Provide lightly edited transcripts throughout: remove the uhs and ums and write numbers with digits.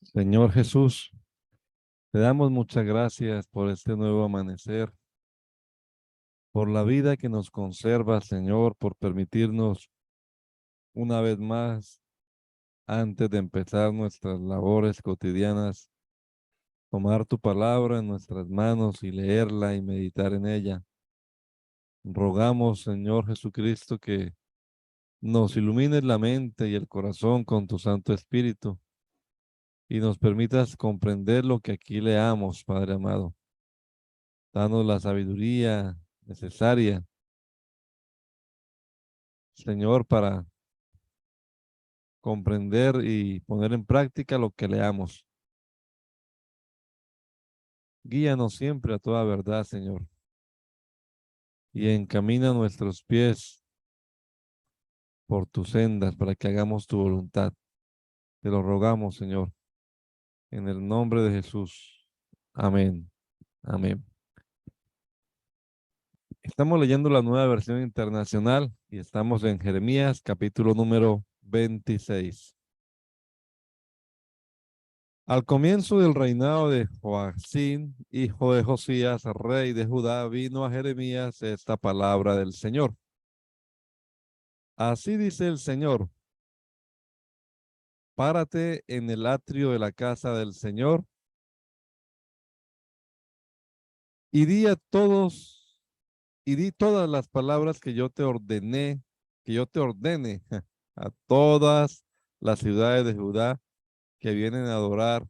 Señor Jesús, te damos muchas gracias por este nuevo amanecer, por la vida que nos conserva, Señor, por permitirnos una vez más, antes de empezar nuestras labores cotidianas, tomar tu palabra en nuestras manos y leerla y meditar en ella. Rogamos, Señor Jesucristo, que nos ilumines la mente y el corazón con tu Santo Espíritu y nos permitas comprender lo que aquí leamos, Padre amado. Danos la sabiduría necesaria, Señor, para comprender y poner en práctica lo que leamos. Guíanos siempre a toda verdad, Señor, y encamina nuestros pies por tus sendas para que hagamos tu voluntad. Te lo rogamos, Señor, en el nombre de Jesús. Amén. Amén. Estamos leyendo la nueva versión internacional y estamos en Jeremías, capítulo número 26. Al comienzo del reinado de Joacim, hijo de Josías, rey de Judá, vino a Jeremías esta palabra del Señor. Así dice el Señor: párate en el atrio de la casa del Señor y di a todos, y di todas las palabras que yo te ordené, que yo te ordene a todas las ciudades de Judá que vienen a adorar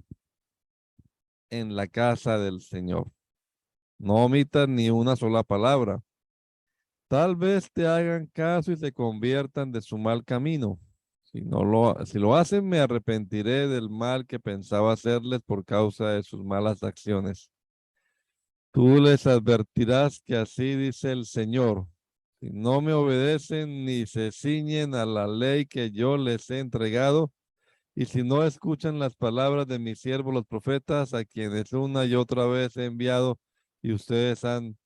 en la casa del Señor. No omitas ni una sola palabra. Tal vez te hagan caso y se conviertan de su mal camino. Si lo hacen, me arrepentiré del mal que pensaba hacerles por causa de sus malas acciones. Tú les advertirás que así dice el Señor: si no me obedecen ni se ciñen a la ley que yo les he entregado, y si no escuchan las palabras de mis siervos los profetas, a quienes una y otra vez he enviado y ustedes han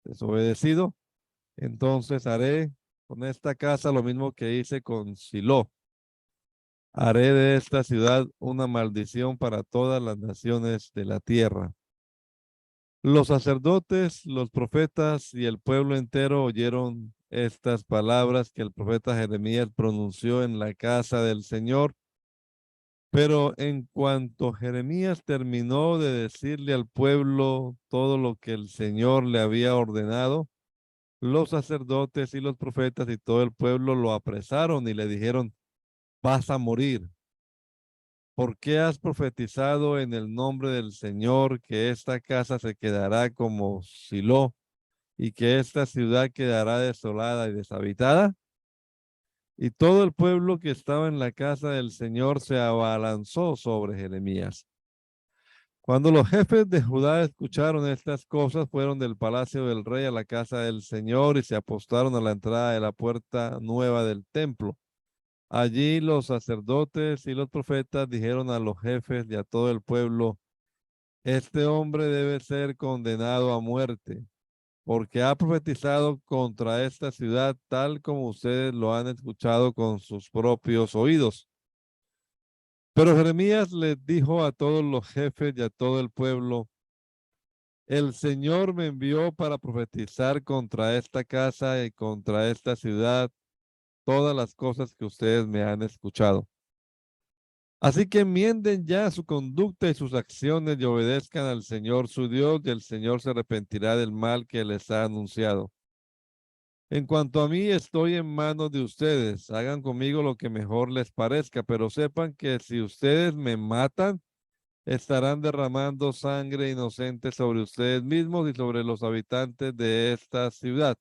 desobedecido, entonces haré con esta casa lo mismo que hice con Silo. Haré de esta ciudad una maldición para todas las naciones de la tierra. Los sacerdotes, los profetas y el pueblo entero oyeron estas palabras que el profeta Jeremías pronunció en la casa del Señor. Pero en cuanto Jeremías terminó de decirle al pueblo todo lo que el Señor le había ordenado, los sacerdotes y los profetas y todo el pueblo lo apresaron y le dijeron: vas a morir. ¿Por qué has profetizado en el nombre del Señor que esta casa se quedará como Silo y que esta ciudad quedará desolada y deshabitada? Y todo el pueblo que estaba en la casa del Señor se abalanzó sobre Jeremías. Cuando los jefes de Judá escucharon estas cosas, fueron del palacio del rey a la casa del Señor y se apostaron a la entrada de la puerta nueva del templo. Allí los sacerdotes y los profetas dijeron a los jefes y a todo el pueblo: este hombre debe ser condenado a muerte, porque ha profetizado contra esta ciudad tal como ustedes lo han escuchado con sus propios oídos. Pero Jeremías les dijo a todos los jefes y a todo el pueblo: el Señor me envió para profetizar contra esta casa y contra esta ciudad todas las cosas que ustedes me han escuchado. Así que enmienden ya su conducta y sus acciones y obedezcan al Señor su Dios, y el Señor se arrepentirá del mal que les ha anunciado. En cuanto a mí, estoy en manos de ustedes. Hagan conmigo lo que mejor les parezca, pero sepan que si ustedes me matan, estarán derramando sangre inocente sobre ustedes mismos y sobre los habitantes de esta ciudad.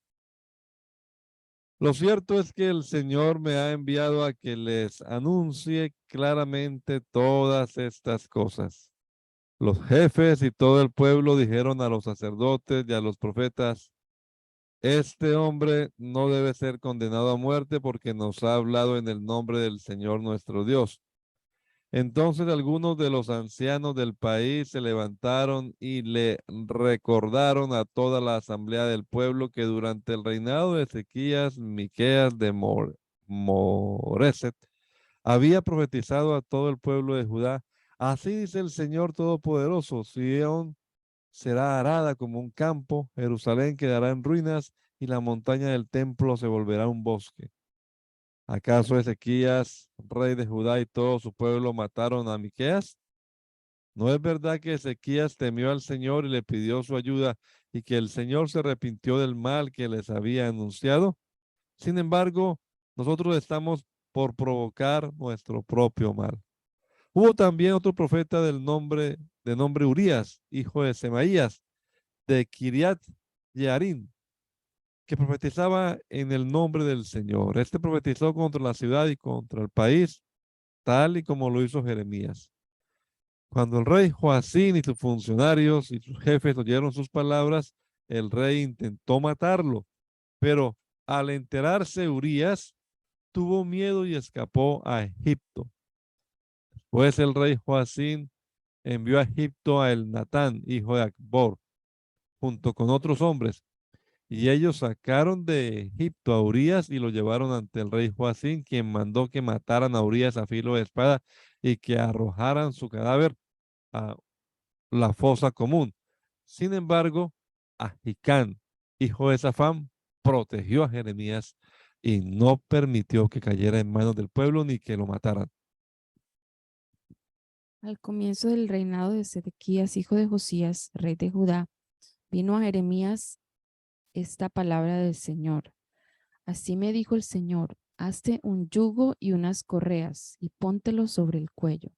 Lo cierto es que el Señor me ha enviado a que les anuncie claramente todas estas cosas. Los jefes y todo el pueblo dijeron a los sacerdotes y a los profetas: este hombre no debe ser condenado a muerte porque nos ha hablado en el nombre del Señor nuestro Dios. Entonces algunos de los ancianos del país se levantaron y le recordaron a toda la asamblea del pueblo que durante el reinado de Ezequías, Miqueas de Moreset había profetizado a todo el pueblo de Judá Así dice el Señor Todopoderoso, Sión será arada como un campo, Jerusalén quedará en ruinas y la montaña del templo se volverá un bosque. ¿Acaso Ezequías, rey de Judá y todo su pueblo mataron a Miqueas? ¿No es verdad que Ezequías temió al Señor y le pidió su ayuda y que el Señor se arrepintió del mal que les había anunciado? Sin embargo, nosotros estamos por provocar nuestro propio mal. Hubo también otro profeta de nombre Urías, hijo de Semaías, de Kiriat Jearim, que profetizaba en el nombre del Señor. Este profetizó contra la ciudad y contra el país, tal y como lo hizo Jeremías. Cuando el rey Joacín y sus funcionarios y sus jefes oyeron sus palabras, el rey intentó matarlo, pero al enterarse Urías, tuvo miedo y escapó a Egipto. Pues el rey Joacín envió a Egipto a Elnatán, hijo de Acbor, junto con otros hombres, y ellos sacaron de Egipto a Urías y lo llevaron ante el rey Joacín, quien mandó que mataran a Urías a filo de espada y que arrojaran su cadáver a la fosa común. Sin embargo, Ahicán, hijo de Safán, protegió a Jeremías y no permitió que cayera en manos del pueblo ni que lo mataran. Al comienzo del reinado de Sedequías, hijo de Josías, rey de Judá, vino a Jeremías esta palabra del Señor. Así me dijo el Señor, hazte un yugo y unas correas y póntelo sobre el cuello.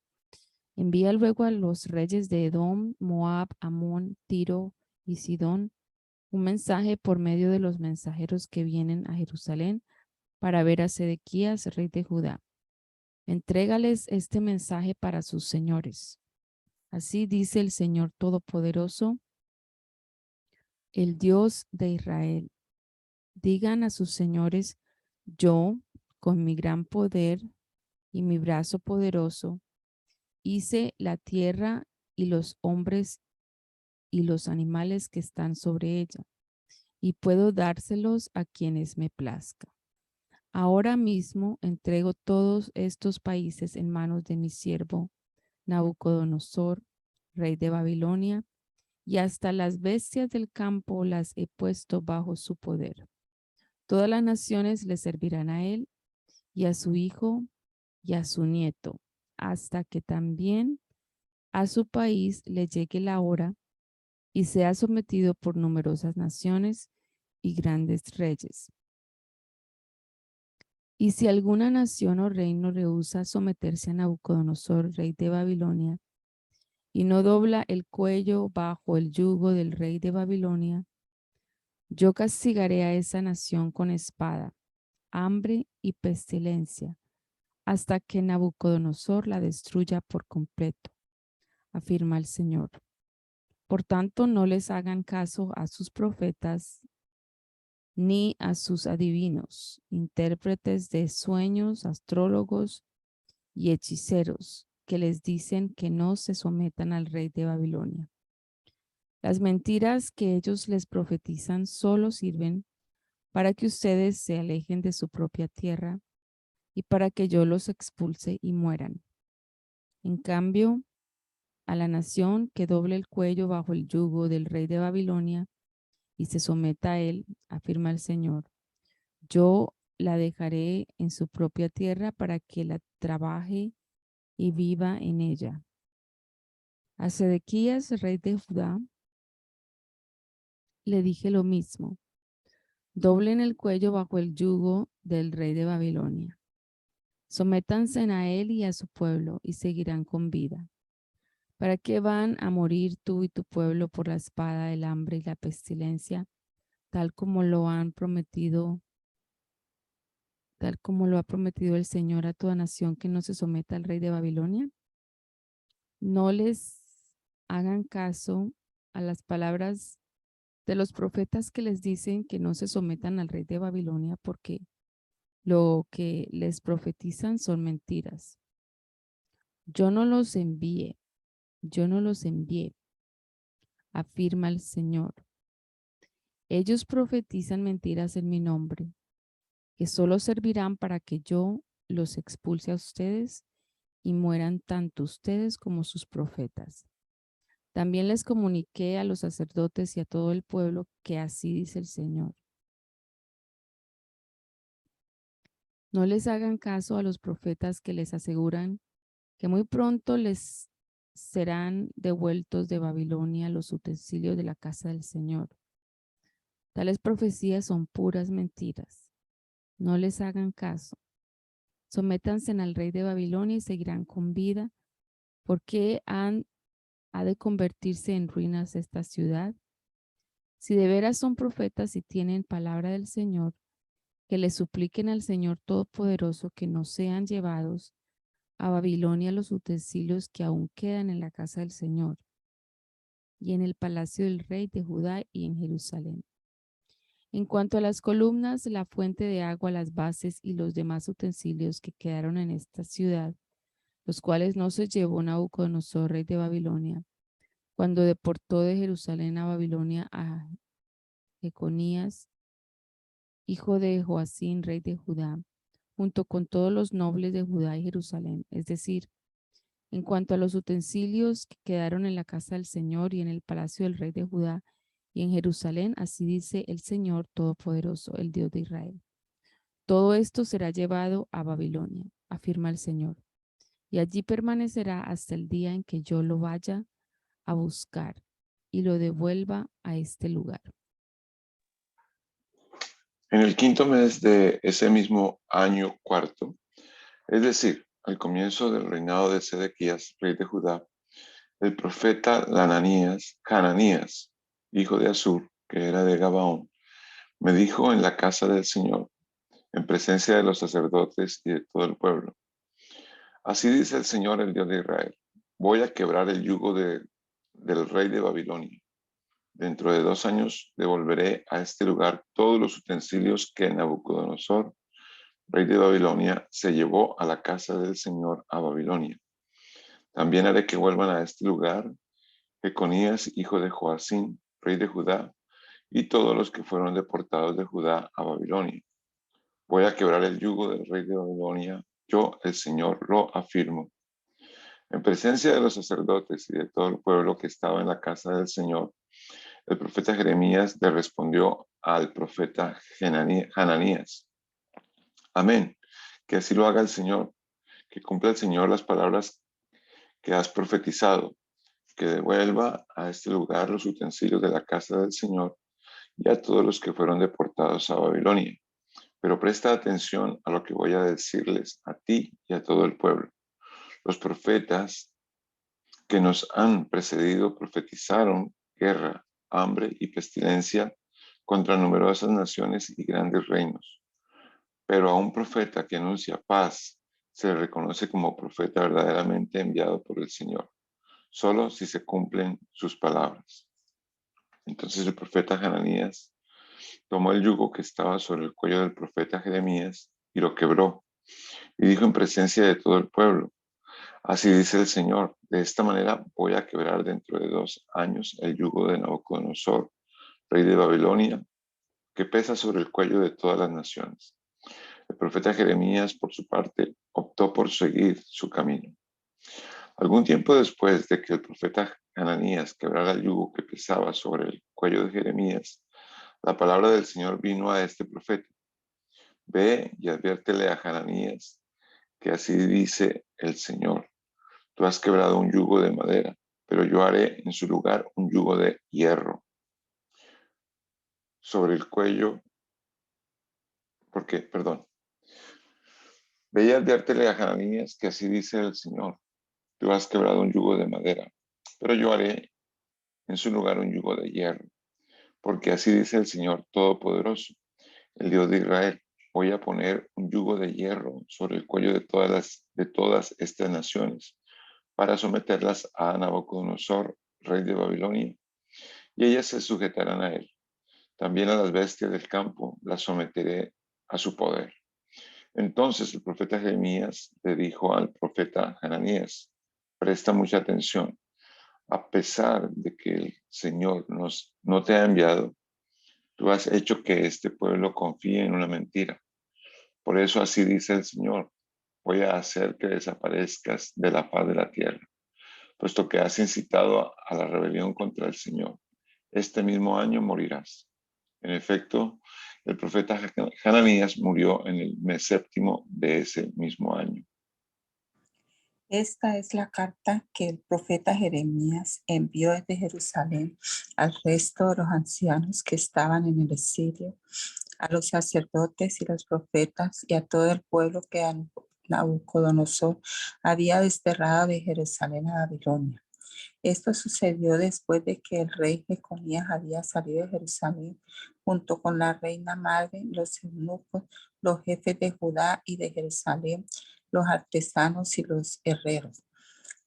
Envía luego a los reyes de Edom, Moab, Amón, Tiro y Sidón un mensaje por medio de los mensajeros que vienen a Jerusalén para ver a Sedequías, rey de Judá. Entrégales este mensaje para sus señores. Así dice el Señor Todopoderoso, el Dios de Israel. Digan a sus señores, yo, con mi gran poder y mi brazo poderoso, hice la tierra y los hombres y los animales que están sobre ella, y puedo dárselos a quienes me plazca. Ahora mismo entrego todos estos países en manos de mi siervo Nabucodonosor, rey de Babilonia, y hasta las bestias del campo las he puesto bajo su poder. Todas las naciones le servirán a él y a su hijo y a su nieto, hasta que también a su país le llegue la hora y sea sometido por numerosas naciones y grandes reyes. Y si alguna nación o reino rehúsa someterse a Nabucodonosor, rey de Babilonia, y no dobla el cuello bajo el yugo del rey de Babilonia, yo castigaré a esa nación con espada, hambre y pestilencia, hasta que Nabucodonosor la destruya por completo, afirma el Señor. Por tanto, no les hagan caso a sus profetas ni a sus adivinos, intérpretes de sueños, astrólogos y hechiceros, que les dicen que no se sometan al rey de Babilonia. Las mentiras que ellos les profetizan solo sirven para que ustedes se alejen de su propia tierra y para que yo los expulse y mueran. En cambio, a la nación que doble el cuello bajo el yugo del rey de Babilonia y se someta a él, afirma el Señor, yo la dejaré en su propia tierra para que la trabaje y viva en ella. A Sedequías, rey de Judá, le dije lo mismo. Doblen el cuello bajo el yugo del rey de Babilonia. Sométanse a él y a su pueblo y seguirán con vida. ¿Para qué van a morir tú y tu pueblo por la espada, el hambre y la pestilencia, tal como lo han prometido, tal como lo ha prometido el Señor a toda nación que no se someta al rey de Babilonia? No les hagan caso a las palabras de los profetas que les dicen que no se sometan al rey de Babilonia, porque lo que les profetizan son mentiras. Yo no los envié, yo no los envié, afirma el Señor. Ellos profetizan mentiras en mi nombre, que solo servirán para que yo los expulse a ustedes y mueran tanto ustedes como sus profetas. También les comuniqué a los sacerdotes y a todo el pueblo que así dice el Señor. No les hagan caso a los profetas que les aseguran que muy pronto les serán devueltos de Babilonia los utensilios de la casa del Señor. Tales profecías son puras mentiras. No les hagan caso. Sométanse al rey de Babilonia y seguirán con vida. ¿Por qué ha de convertirse en ruinas esta ciudad? Si de veras son profetas y tienen palabra del Señor, que le supliquen al Señor Todopoderoso que no sean llevados a Babilonia los utensilios que aún quedan en la casa del Señor y en el palacio del rey de Judá y en Jerusalén. En cuanto a las columnas, la fuente de agua, las bases y los demás utensilios que quedaron en esta ciudad, los cuales no se llevó Nabucodonosor, rey de Babilonia, cuando deportó de Jerusalén a Babilonia a Jeconías, hijo de Joacín, rey de Judá, junto con todos los nobles de Judá y Jerusalén. Es decir, en cuanto a los utensilios que quedaron en la casa del Señor y en el palacio del rey de Judá y en Jerusalén, así dice el Señor Todopoderoso, el Dios de Israel. Todo esto será llevado a Babilonia, afirma el Señor, y allí permanecerá hasta el día en que yo lo vaya a buscar y lo devuelva a este lugar. En el quinto mes de ese mismo año cuarto, es decir, al comienzo del reinado de Sedequías, rey de Judá, el profeta Hananías, hijo de Asur, que era de Gabaón, me dijo en la casa del Señor, en presencia de los sacerdotes y de todo el pueblo: así dice el Señor, el Dios de Israel: voy a quebrar el yugo del rey de Babilonia. Dentro de 2 años devolveré a este lugar todos los utensilios que Nabucodonosor, rey de Babilonia, se llevó a la casa del Señor a Babilonia. También haré que vuelvan a este lugar Jeconías, hijo de Joacín, rey de Judá, y todos los que fueron deportados de Judá a Babilonia. Voy a quebrar el yugo del rey de Babilonia. Yo, el Señor, lo afirmo. En presencia de los sacerdotes y de todo el pueblo que estaba en la casa del Señor, el profeta Jeremías le respondió al profeta Hananías: amén, que así lo haga el Señor, que cumpla el Señor las palabras que has profetizado, que devuelva a este lugar los utensilios de la casa del Señor y a todos los que fueron deportados a Babilonia. Pero presta atención a lo que voy a decirles a ti y a todo el pueblo. Los profetas que nos han precedido profetizaron guerra, hambre y pestilencia contra numerosas naciones y grandes reinos. Pero a un profeta que anuncia paz se le reconoce como profeta verdaderamente enviado por el Señor, solo si se cumplen sus palabras. Entonces el profeta Hananías tomó el yugo que estaba sobre el cuello del profeta Jeremías y lo quebró, y dijo en presencia de todo el pueblo: así dice el Señor, de esta manera voy a quebrar dentro de 2 años el yugo de Nabucodonosor, rey de Babilonia, que pesa sobre el cuello de todas las naciones. El profeta Jeremías, por su parte, optó por seguir su camino. Algún tiempo después de que el profeta Hananías quebrara el yugo que pesaba sobre el cuello de Jeremías, la palabra del Señor vino a este profeta: ve y adviértele a Hananías que así dice el Señor: tú has quebrado un yugo de madera, pero yo haré en su lugar un yugo de hierro sobre el cuello, ve y adviértele a Hananías que así dice el Señor: tú has quebrado un yugo de madera, pero yo haré en su lugar un yugo de hierro, porque así dice el Señor Todopoderoso, el Dios de Israel: voy a poner un yugo de hierro sobre el cuello de todas estas naciones, para someterlas a Nabucodonosor, rey de Babilonia, y ellas se sujetarán a él. También a las bestias del campo las someteré a su poder. Entonces el profeta Jeremías le dijo al profeta Hananías: presta mucha atención. A pesar de que el Señor no te ha enviado, tú has hecho que este pueblo confíe en una mentira. Por eso así dice el Señor: voy a hacer que desaparezcas de la faz de la tierra, puesto que has incitado a la rebelión contra el Señor. Este mismo año morirás. En efecto, el profeta Hananías murió en el mes séptimo de ese mismo año. Esta es la carta que el profeta Jeremías envió desde Jerusalén al resto de los ancianos que estaban en el exilio, a los sacerdotes y los profetas y a todo el pueblo que Nabucodonosor había desterrado de Jerusalén a Babilonia. Esto sucedió después de que el rey Jeconías había salido de Jerusalén junto con la reina madre, los eunucos, los jefes de Judá y de Jerusalén, los artesanos y los herreros.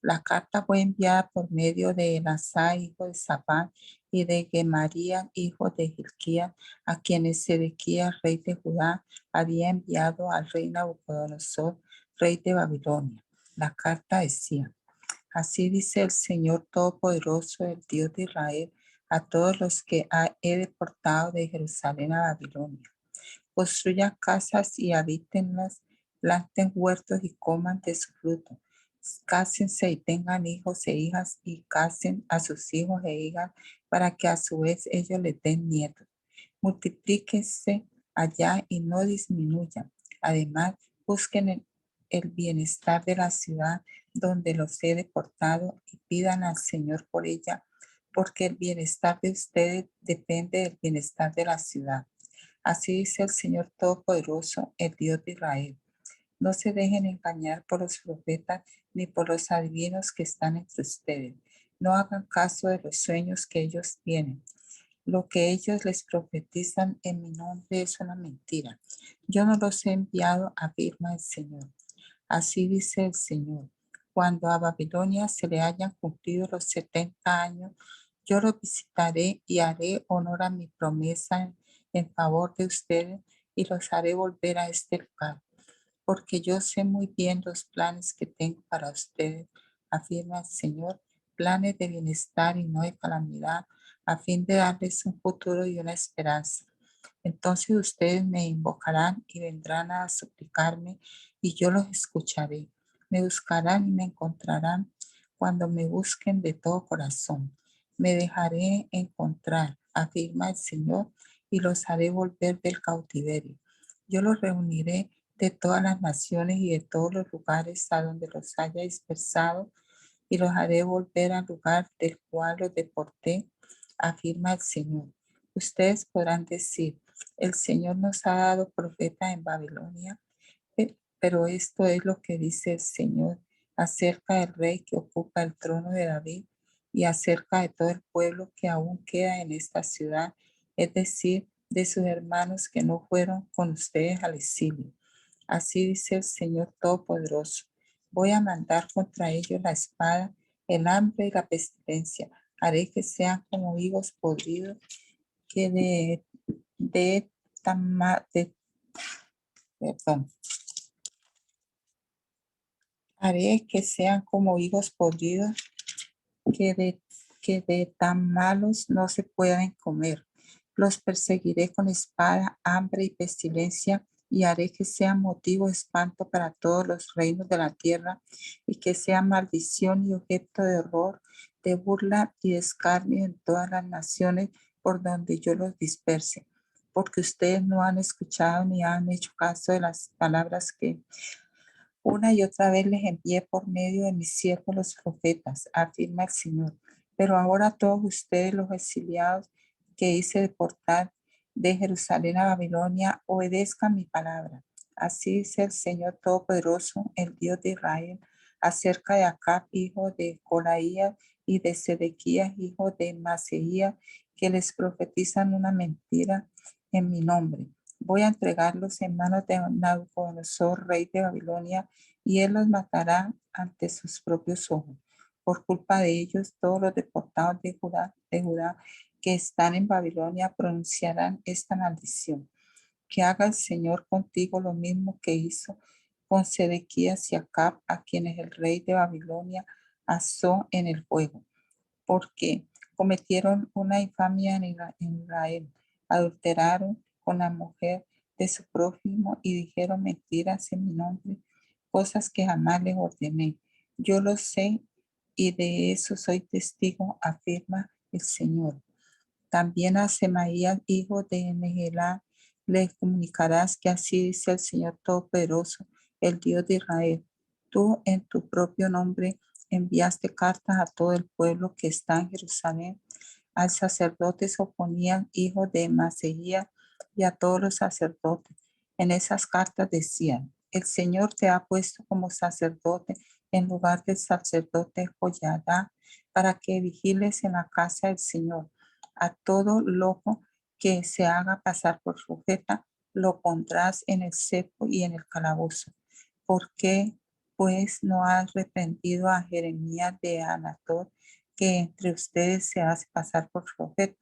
La carta fue enviada por medio de Elasá, hijo de Safán, y de Gemaría, hijo de Hilquías, a quienes Sedequías, rey de Judá, había enviado al rey Nabucodonosor, rey de Babilonia. La carta decía: así dice el Señor Todopoderoso, el Dios de Israel, a todos los que he deportado de Jerusalén a Babilonia. Construyan casas y habítenlas, planten huertos y coman de su fruto. Cásense y tengan hijos e hijas y casen a sus hijos e hijas para que a su vez ellos les den nietos. Multiplíquense allá y no disminuyan. Además, busquen el bienestar de la ciudad donde los he deportado y pidan al Señor por ella, porque el bienestar de ustedes depende del bienestar de la ciudad. Así dice el Señor Todopoderoso, el Dios de Israel. No se dejen engañar por los profetas ni por los adivinos que están entre ustedes. No hagan caso de los sueños que ellos tienen. Lo que ellos les profetizan en mi nombre es una mentira. Yo no los he enviado, afirma el Señor. Así dice el Señor. Cuando a Babilonia se le hayan cumplido los 70 años, yo los visitaré y haré honor a mi promesa en favor de ustedes y los haré volver a este lugar, porque yo sé muy bien los planes que tengo para ustedes, afirma el Señor, planes de bienestar y no de calamidad, a fin de darles un futuro y una esperanza. Entonces ustedes me invocarán y vendrán a suplicarme y yo los escucharé. Me buscarán y me encontrarán cuando me busquen de todo corazón. Me dejaré encontrar, afirma el Señor, y los haré volver del cautiverio. Yo los reuniré de todas las naciones y de todos los lugares a donde los haya dispersado y los haré volver al lugar del cual los deporté, afirma el Señor. Ustedes podrán decir: el Señor nos ha dado profeta en Babilonia, pero esto es lo que dice el Señor acerca del rey que ocupa el trono de David y acerca de todo el pueblo que aún queda en esta ciudad, es decir, de sus hermanos que no fueron con ustedes al exilio. Así dice el Señor Todopoderoso: voy a mandar contra ellos la espada, el hambre y la pestilencia. Haré que sean como higos podridos que de, tama- de perdón. Haré que sean como higos podridos que de tan malos no se pueden comer. Los perseguiré con espada, hambre y pestilencia, y haré que sean motivo de espanto para todos los reinos de la tierra, y que sean maldición y objeto de horror, de burla y de escarnio en todas las naciones por donde yo los disperse. Porque ustedes no han escuchado ni han hecho caso de las palabras que una y otra vez les envié por medio de mis siervos los profetas, afirma el Señor. Pero ahora todos ustedes, los exiliados que hice deportar de Jerusalén a Babilonia, obedezcan mi palabra. Así dice el Señor Todopoderoso, el Dios de Israel, acerca de Acab, hijo de Colaías, y de Sedequías, hijo de Maseías, que les profetizan una mentira en mi nombre. Voy a entregarlos en manos de Nabucodonosor, rey de Babilonia, y él los matará ante sus propios ojos. Por culpa de ellos, todos los deportados de Judá que están en Babilonia pronunciarán esta maldición. Que haga el Señor contigo lo mismo que hizo con Sedequías y Acab, a quienes el rey de Babilonia asó en el fuego, porque cometieron una infamia en Israel, adulteraron con la mujer de su prójimo y dijeron mentiras en mi nombre, cosas que jamás les ordené. Yo lo sé y de eso soy testigo, afirma el Señor. También a Semaías, hijo de Nehelá, le comunicarás que así dice el Señor Todopoderoso, el Dios de Israel. Tú en tu propio nombre enviaste cartas a todo el pueblo que está en Jerusalén, al sacerdote Sofonías, hijo de Maasías, y a todos los sacerdotes. En esas cartas decían: el Señor te ha puesto como sacerdote en lugar del sacerdote Joiada, para que vigiles en la casa del Señor. A todo loco que se haga pasar por profeta, lo pondrás en el cepo y en el calabozo. ¿Por qué, pues, no has reprendido a Jeremías de Anatot, que entre ustedes se hace pasar por profeta?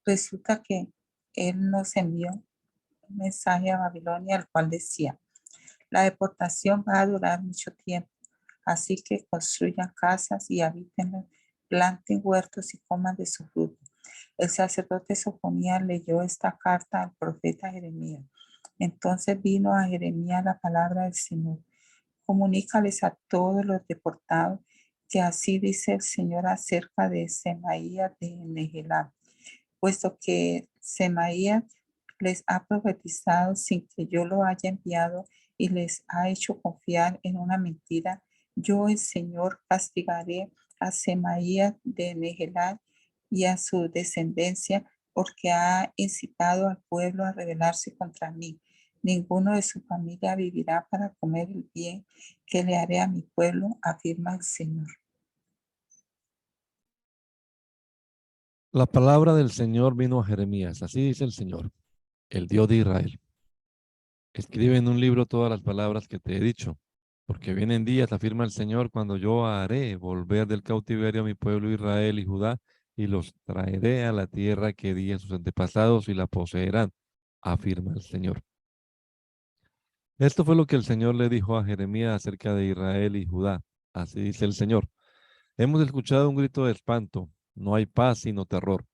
Resulta que él nos envió un mensaje a Babilonia, el cual decía: la deportación va a durar mucho tiempo, así que construyan casas y habiten, planten huertos y coman de su fruto. El sacerdote Sofonías leyó esta carta al profeta Jeremías. Entonces vino a Jeremías la palabra del Señor: comunícales a todos los deportados que así dice el Señor acerca de Semaías de Nehelá, puesto que Semaías les ha profetizado sin que yo lo haya enviado y les ha hecho confiar en una mentira. Yo, el Señor, castigaré a Semaías de Nehelá y a su descendencia, porque ha incitado al pueblo a rebelarse contra mí. Ninguno de su familia vivirá para comer el bien que le haré a mi pueblo, afirma el Señor. La palabra del Señor vino a Jeremías. Así dice el Señor, el Dios de Israel. Escribe en un libro todas las palabras que te he dicho, porque vienen días, afirma el Señor, cuando yo haré volver del cautiverio a mi pueblo Israel y Judá, y los traeré a la tierra que di a sus antepasados y la poseerán, afirma el Señor. Esto fue lo que el Señor le dijo a Jeremías acerca de Israel y Judá. Así dice el Señor. Hemos escuchado un grito de espanto. No hay paz sino terror.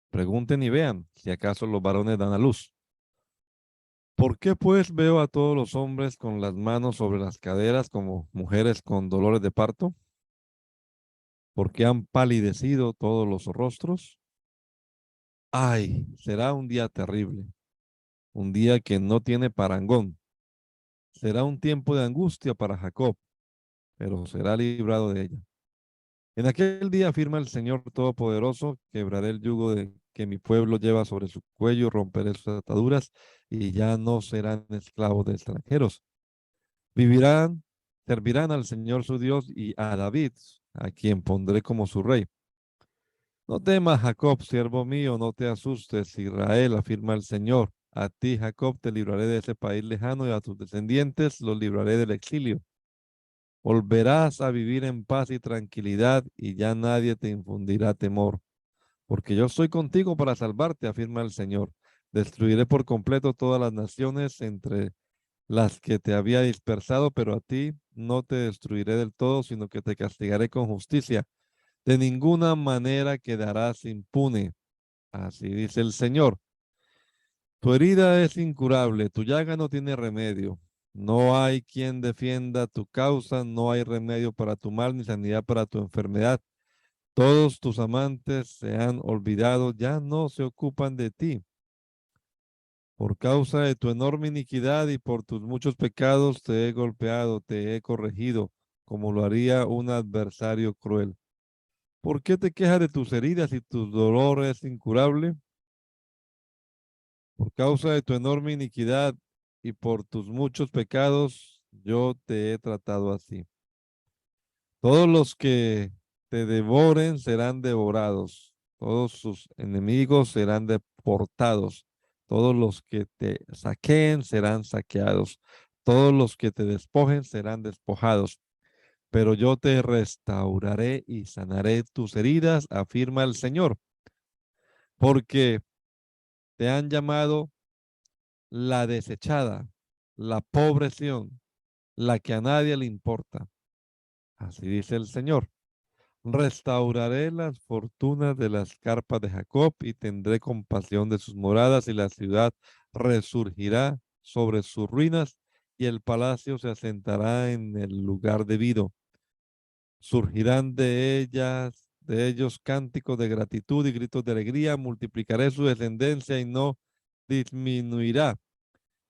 Pregunten y vean si acaso los varones dan a luz. ¿Por qué pues veo a todos los hombres con las manos sobre las caderas como mujeres con dolores de parto? ¿Por qué han palidecido todos los rostros? Ay, será un día terrible, un día que no tiene parangón. Será un tiempo de angustia para Jacob, pero será librado de ella. En aquel día, afirma el Señor Todopoderoso, quebraré el yugo que mi pueblo lleva sobre su cuello, romperé sus ataduras y ya no serán esclavos de extranjeros. Vivirán, servirán al Señor su Dios y a David, a quien pondré como su rey. No temas, Jacob, siervo mío, no te asustes, Israel, afirma el Señor. A ti, Jacob, te libraré de ese país lejano y a tus descendientes los libraré del exilio. Volverás a vivir en paz y tranquilidad y ya nadie te infundirá temor, porque yo estoy contigo para salvarte, afirma el Señor. Destruiré por completo todas las naciones entre las que te había dispersado, pero a ti no te destruiré del todo, sino que te castigaré con justicia. De ninguna manera quedarás impune. Así dice el Señor. Tu herida es incurable, tu llaga no tiene remedio. No hay quien defienda tu causa, no hay remedio para tu mal ni sanidad para tu enfermedad. Todos tus amantes se han olvidado, ya no se ocupan de ti. Por causa de tu enorme iniquidad y por tus muchos pecados te he golpeado, te he corregido, como lo haría un adversario cruel. ¿Por qué te quejas de tus heridas y tu dolor es incurable? Por causa de tu enorme iniquidad y por tus muchos pecados, yo te he tratado así. Todos los que te devoren serán devorados, todos sus enemigos serán deportados, todos los que te saqueen serán saqueados, todos los que te despojen serán despojados. Pero yo te restauraré y sanaré tus heridas, afirma el Señor, porque te han llamado la desechada, la pobre Sión, la que a nadie le importa. Así dice el Señor. Restauraré las fortunas de las carpas de Jacob y tendré compasión de sus moradas y la ciudad resurgirá sobre sus ruinas y el palacio se asentará en el lugar debido. Surgirán de ellos cánticos de gratitud y gritos de alegría. Multiplicaré su descendencia y no disminuirá.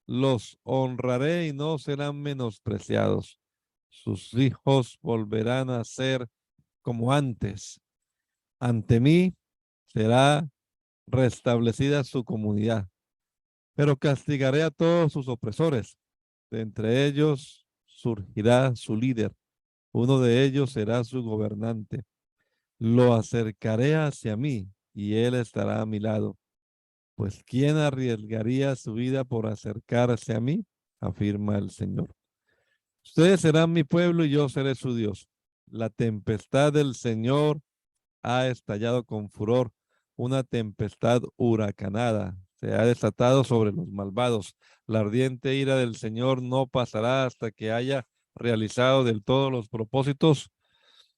Los honraré y no serán menospreciados. Sus hijos volverán a ser como antes. Ante mí será restablecida su comunidad, pero castigaré a todos sus opresores. De entre ellos surgirá su líder. Uno de ellos será su gobernante. Lo acercaré hacia mí y él estará a mi lado. Pues ¿quién arriesgaría su vida por acercarse a mí? Afirma el Señor. Ustedes serán mi pueblo y yo seré su Dios. La tempestad del Señor ha estallado con furor, una tempestad huracanada se ha desatado sobre los malvados. La ardiente ira del Señor no pasará hasta que haya realizado del todo los propósitos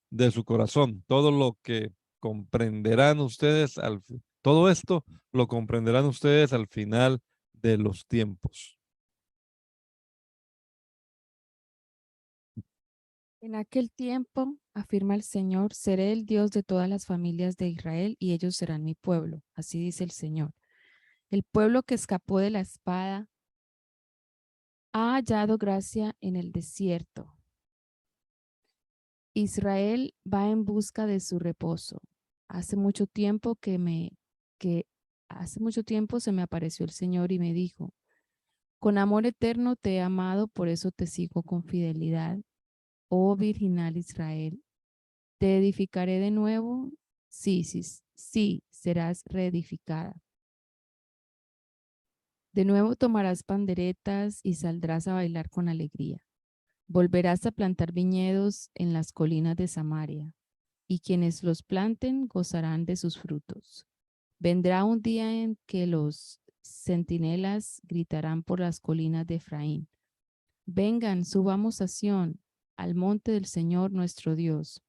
de su corazón. Todo lo que comprenderán ustedes todo esto lo comprenderán ustedes al final de los tiempos. En aquel tiempo, afirma el Señor, seré el Dios de todas las familias de Israel y ellos serán mi pueblo. Así dice el Señor. El pueblo que escapó de la espada ha hallado gracia en el desierto. Israel va en busca de su reposo. Hace mucho tiempo hace mucho tiempo se me apareció el Señor y me dijo: con amor eterno te he amado, por eso te sigo con fidelidad. Oh virginal Israel, ¿te edificaré de nuevo? Sí, sí, sí, serás reedificada. De nuevo tomarás panderetas y saldrás a bailar con alegría. Volverás a plantar viñedos en las colinas de Samaria, y quienes los planten gozarán de sus frutos. Vendrá un día en que los centinelas gritarán por las colinas de Efraín: vengan, subamos a Sión, al monte del Señor nuestro Dios.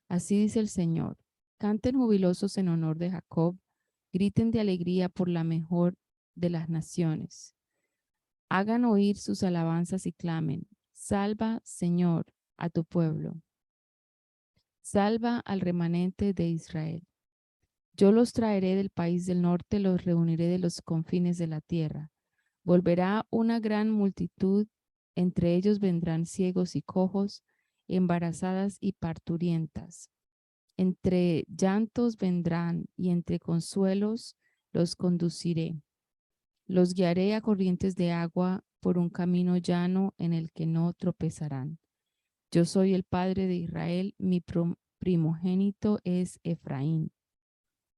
Así dice el Señor: canten jubilosos en honor de Jacob, griten de alegría por la mejor de las naciones. Hagan oír sus alabanzas y clamen: salva, Señor, a tu pueblo. Salva al remanente de Israel. Yo los traeré del país del norte, los reuniré de los confines de la tierra. Volverá una gran multitud, entre ellos vendrán ciegos y cojos, embarazadas y parturientas. Entre llantos vendrán y entre consuelos los conduciré. Los guiaré a corrientes de agua por un camino llano en el que no tropezarán. Yo soy el Padre de Israel, mi primogénito es Efraín.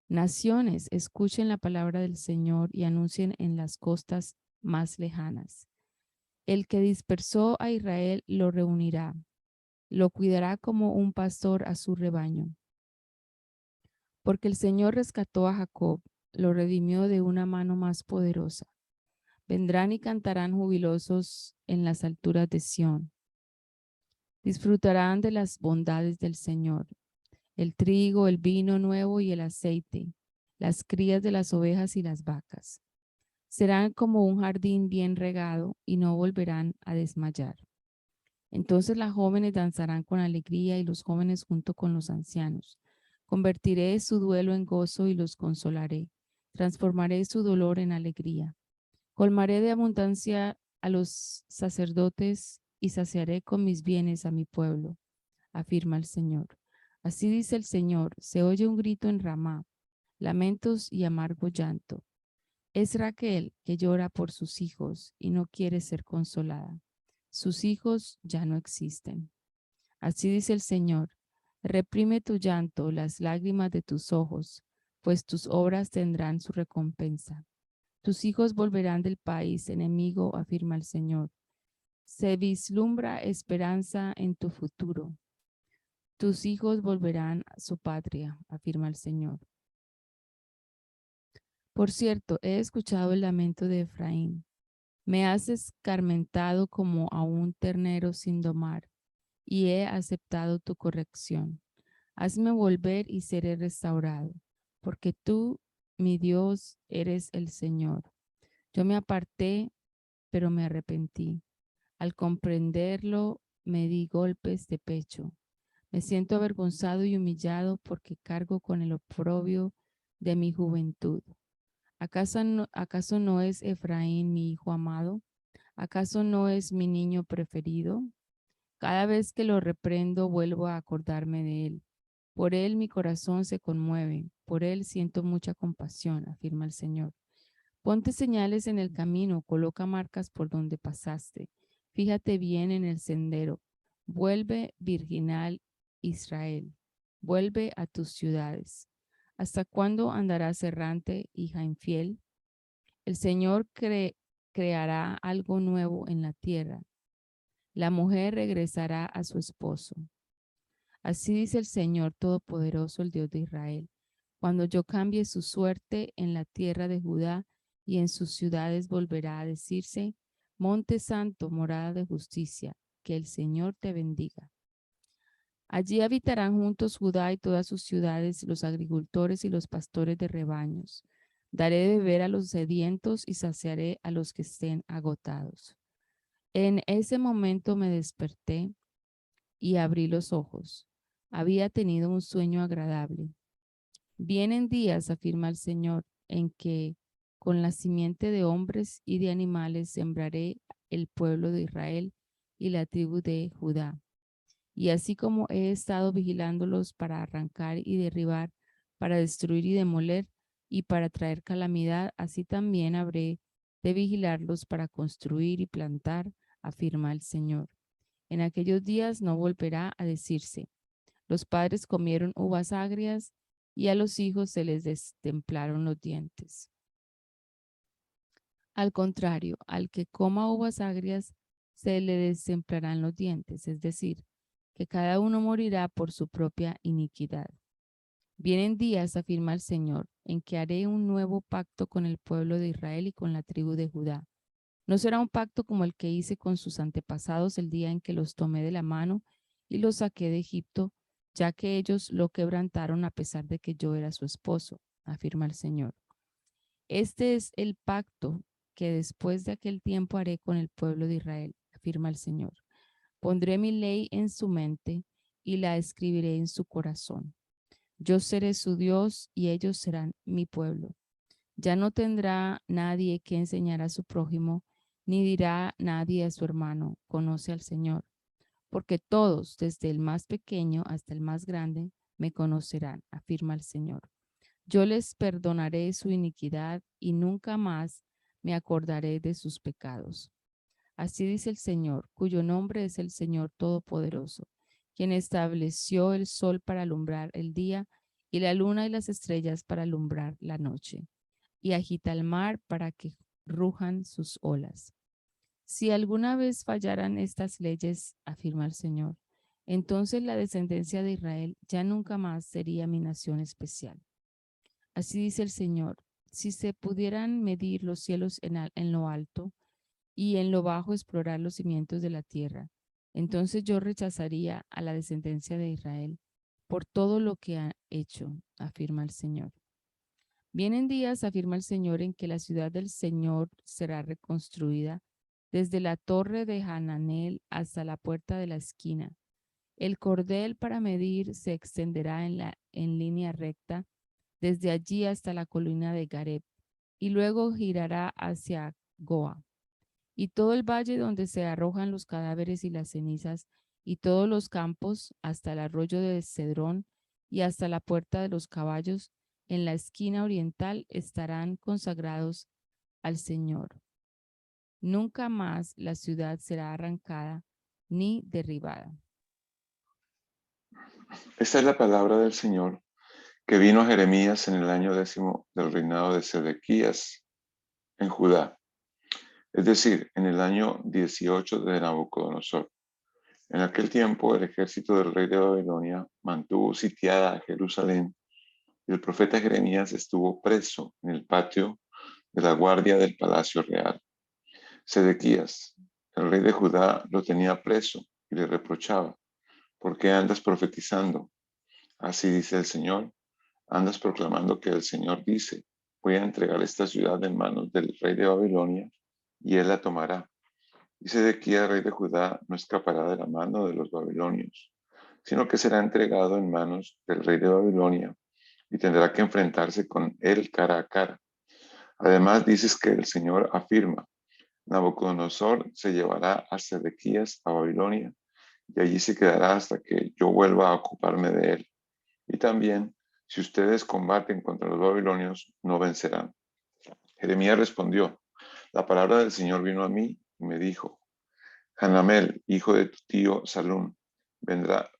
Naciones, escuchen la palabra del Señor y anuncien en las costas más lejanas. El que dispersó a Israel lo reunirá, lo cuidará como un pastor a su rebaño. Porque el Señor rescató a Jacob, lo redimió de una mano más poderosa. Vendrán y cantarán jubilosos en las alturas de Sión. Disfrutarán de las bondades del Señor, el trigo, el vino nuevo y el aceite, las crías de las ovejas y las vacas. Serán como un jardín bien regado y no volverán a desmayar. Entonces las jóvenes danzarán con alegría y los jóvenes junto con los ancianos. Convertiré su duelo en gozo y los consolaré. Transformaré su dolor en alegría. Colmaré de abundancia a los sacerdotes y saciaré con mis bienes a mi pueblo, afirma el Señor. Así dice el Señor: se oye un grito en Ramá, lamentos y amargo llanto. Es Raquel que llora por sus hijos y no quiere ser consolada. Sus hijos ya no existen. Así dice el Señor: reprime tu llanto, las lágrimas de tus ojos, pues tus obras tendrán su recompensa. Tus hijos volverán del país enemigo, afirma el Señor. Se vislumbra esperanza en tu futuro. Tus hijos volverán a su patria, afirma el Señor. Por cierto, he escuchado el lamento de Efraín. Me has escarmentado como a un ternero sin domar, y he aceptado tu corrección. Hazme volver y seré restaurado, porque tú, mi Dios, eres el Señor. Yo me aparté, pero me arrepentí. Al comprenderlo, me di golpes de pecho. Me siento avergonzado y humillado porque cargo con el oprobio de mi juventud. ¿Acaso no es Efraín mi hijo amado? ¿Acaso no es mi niño preferido? Cada vez que lo reprendo, vuelvo a acordarme de él. Por él mi corazón se conmueve, por él siento mucha compasión, afirma el Señor. Ponte señales en el camino, coloca marcas por donde pasaste. Fíjate bien en el sendero. Vuelve, virginal Israel. Vuelve a tus ciudades. ¿Hasta cuándo andarás errante, hija infiel? El Señor creará algo nuevo en la tierra. La mujer regresará a su esposo. Así dice el Señor Todopoderoso, el Dios de Israel. Cuando yo cambie su suerte en la tierra de Judá y en sus ciudades volverá a decirse, Monte Santo, morada de justicia, que el Señor te bendiga. Allí habitarán juntos Judá y todas sus ciudades, los agricultores y los pastores de rebaños. Daré de beber a los sedientos y saciaré a los que estén agotados. En ese momento me desperté y abrí los ojos. Había tenido un sueño agradable. Vienen días, afirma el Señor, en que con la simiente de hombres y de animales sembraré el pueblo de Israel y la tribu de Judá. Y así como he estado vigilándolos para arrancar y derribar, para destruir y demoler, y para traer calamidad, así también habré de vigilarlos para construir y plantar, afirma el Señor. En aquellos días no volverá a decirse, los padres comieron uvas agrias y a los hijos se les destemplaron los dientes. Al contrario, al que coma uvas agrias se le destemplarán los dientes, es decir, que cada uno morirá por su propia iniquidad. Vienen días, afirma el Señor, en que haré un nuevo pacto con el pueblo de Israel y con la tribu de Judá. No será un pacto como el que hice con sus antepasados el día en que los tomé de la mano y los saqué de Egipto, ya que ellos lo quebrantaron a pesar de que yo era su esposo, afirma el Señor. Este es el pacto que después de aquel tiempo haré con el pueblo de Israel, afirma el Señor. Pondré mi ley en su mente y la escribiré en su corazón. Yo seré su Dios y ellos serán mi pueblo. Ya no tendrá nadie que enseñar a su prójimo, ni dirá nadie a su hermano, conoce al Señor, porque todos, desde el más pequeño hasta el más grande, me conocerán, afirma el Señor. Yo les perdonaré su iniquidad y nunca más me acordaré de sus pecados. Así dice el Señor, cuyo nombre es el Señor Todopoderoso, quien estableció el sol para alumbrar el día y la luna y las estrellas para alumbrar la noche, y agita el mar para que rujan sus olas. Si alguna vez fallaran estas leyes, afirma el Señor, entonces la descendencia de Israel ya nunca más sería mi nación especial. Así dice el Señor, si se pudieran medir los cielos en lo alto y en lo bajo explorar los cimientos de la tierra, entonces yo rechazaría a la descendencia de Israel por todo lo que ha hecho, afirma el Señor. Vienen días, afirma el Señor, en que la ciudad del Señor será reconstruida desde la torre de Hananel hasta la puerta de la esquina. El cordel para medir se extenderá en línea recta desde allí hasta la colina de Gareb y luego girará hacia Goa. Y todo el valle donde se arrojan los cadáveres y las cenizas y todos los campos hasta el arroyo de Cedrón y hasta la puerta de los caballos en la esquina oriental estarán consagrados al Señor. Nunca más la ciudad será arrancada ni derribada. Esta es la palabra del Señor que vino a Jeremías en el año 10 del reinado de Sedequías en Judá, es decir, en el año 18 de Nabucodonosor. En aquel tiempo el ejército del rey de Babilonia mantuvo sitiada a Jerusalén y el profeta Jeremías estuvo preso en el patio de la guardia del palacio real. Sedequías, el rey de Judá, lo tenía preso y le reprochaba: ¿por qué andas profetizando? Así dice el Señor. Andas proclamando que el Señor dice: voy a entregar esta ciudad en manos del rey de Babilonia y él la tomará. Y Sedequías, rey de Judá, no escapará de la mano de los babilonios, sino que será entregado en manos del rey de Babilonia y tendrá que enfrentarse con él cara a cara. Además, dices que el Señor afirma, Nabucodonosor se llevará a Sedequías a Babilonia y allí se quedará hasta que yo vuelva a ocuparme de él. Y también, si ustedes combaten contra los babilonios, no vencerán. Jeremías respondió, la palabra del Señor vino a mí y me dijo, Hanamel, hijo de tu tío Salum, vendrá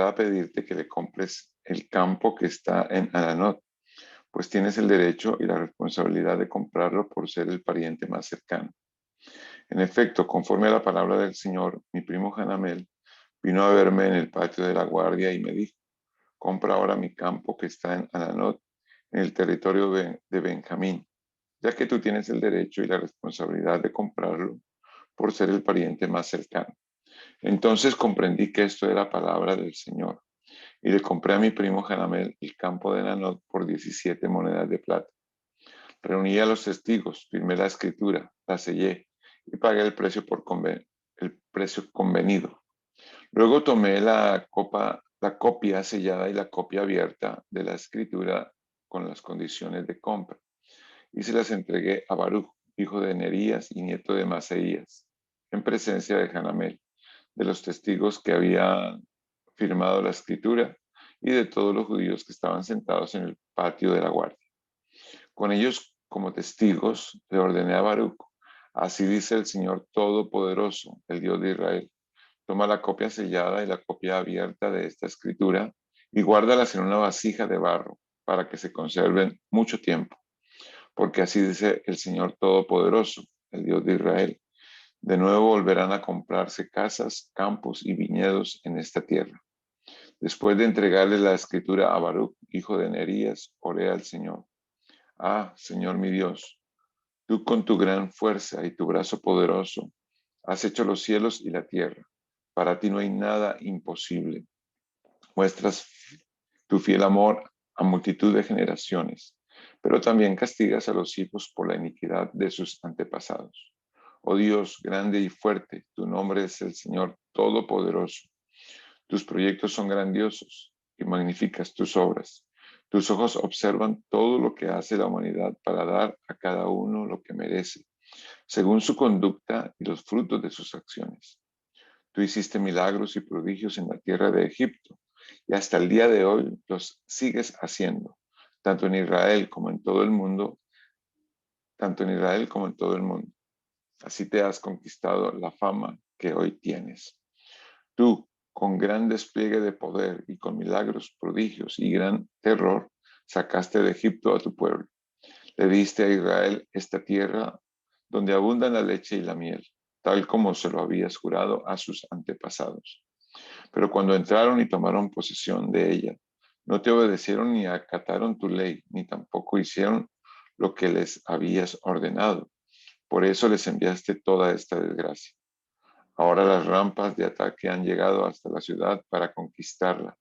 a pedirte que le compres el campo que está en Ananot, pues tienes el derecho y la responsabilidad de comprarlo por ser el pariente más cercano. En efecto, conforme a la palabra del Señor, mi primo Hanamel vino a verme en el patio de la guardia y me dijo, compra ahora mi campo que está en Ananot, en el territorio de Benjamín, ya que tú tienes el derecho y la responsabilidad de comprarlo por ser el pariente más cercano. Entonces comprendí que esto era palabra del Señor, y le compré a mi primo Hanamel el campo de Ananot por 17 monedas de plata. Reuní a los testigos, firmé la escritura, la sellé y pagué el precio convenido. Luego tomé la copia sellada y la copia abierta de la escritura con las condiciones de compra y se las entregué a Baruch, hijo de Nerías y nieto de Maseías, en presencia de Hanamel, de los testigos que habían firmado la escritura y de todos los judíos que estaban sentados en el patio de la guardia. Con ellos como testigos le ordené a Baruch, así dice el Señor Todopoderoso, el Dios de Israel. Toma la copia sellada y la copia abierta de esta escritura y guárdalas en una vasija de barro para que se conserven mucho tiempo. Porque así dice el Señor Todopoderoso, el Dios de Israel. De nuevo volverán a comprarse casas, campos y viñedos en esta tierra. Después de entregarle la escritura a Baruch, hijo de Nerías, oré al Señor. Ah, Señor mi Dios, tú con tu gran fuerza y tu brazo poderoso has hecho los cielos y la tierra. Para ti no hay nada imposible. Muestras tu fiel amor a multitud de generaciones, pero también castigas a los hijos por la iniquidad de sus antepasados. Oh Dios, grande y fuerte, tu nombre es el Señor Todopoderoso. Tus proyectos son grandiosos y magníficas tus obras. Tus ojos observan todo lo que hace la humanidad para dar a cada uno lo que merece, según su conducta y los frutos de sus acciones. Tú hiciste milagros y prodigios en la tierra de Egipto y hasta el día de hoy los sigues haciendo, tanto en Israel como en todo el mundo, tanto en Israel como en todo el mundo. Así te has conquistado la fama que hoy tienes. Tú, con gran despliegue de poder y con milagros, prodigios y gran terror, sacaste de Egipto a tu pueblo. Le diste a Israel esta tierra donde abundan la leche y la miel, tal como se lo habías jurado a sus antepasados. Pero cuando entraron y tomaron posesión de ella, no te obedecieron ni acataron tu ley, ni tampoco hicieron lo que les habías ordenado. Por eso les enviaste toda esta desgracia. Ahora las rampas de ataque han llegado hasta la ciudad para conquistarla.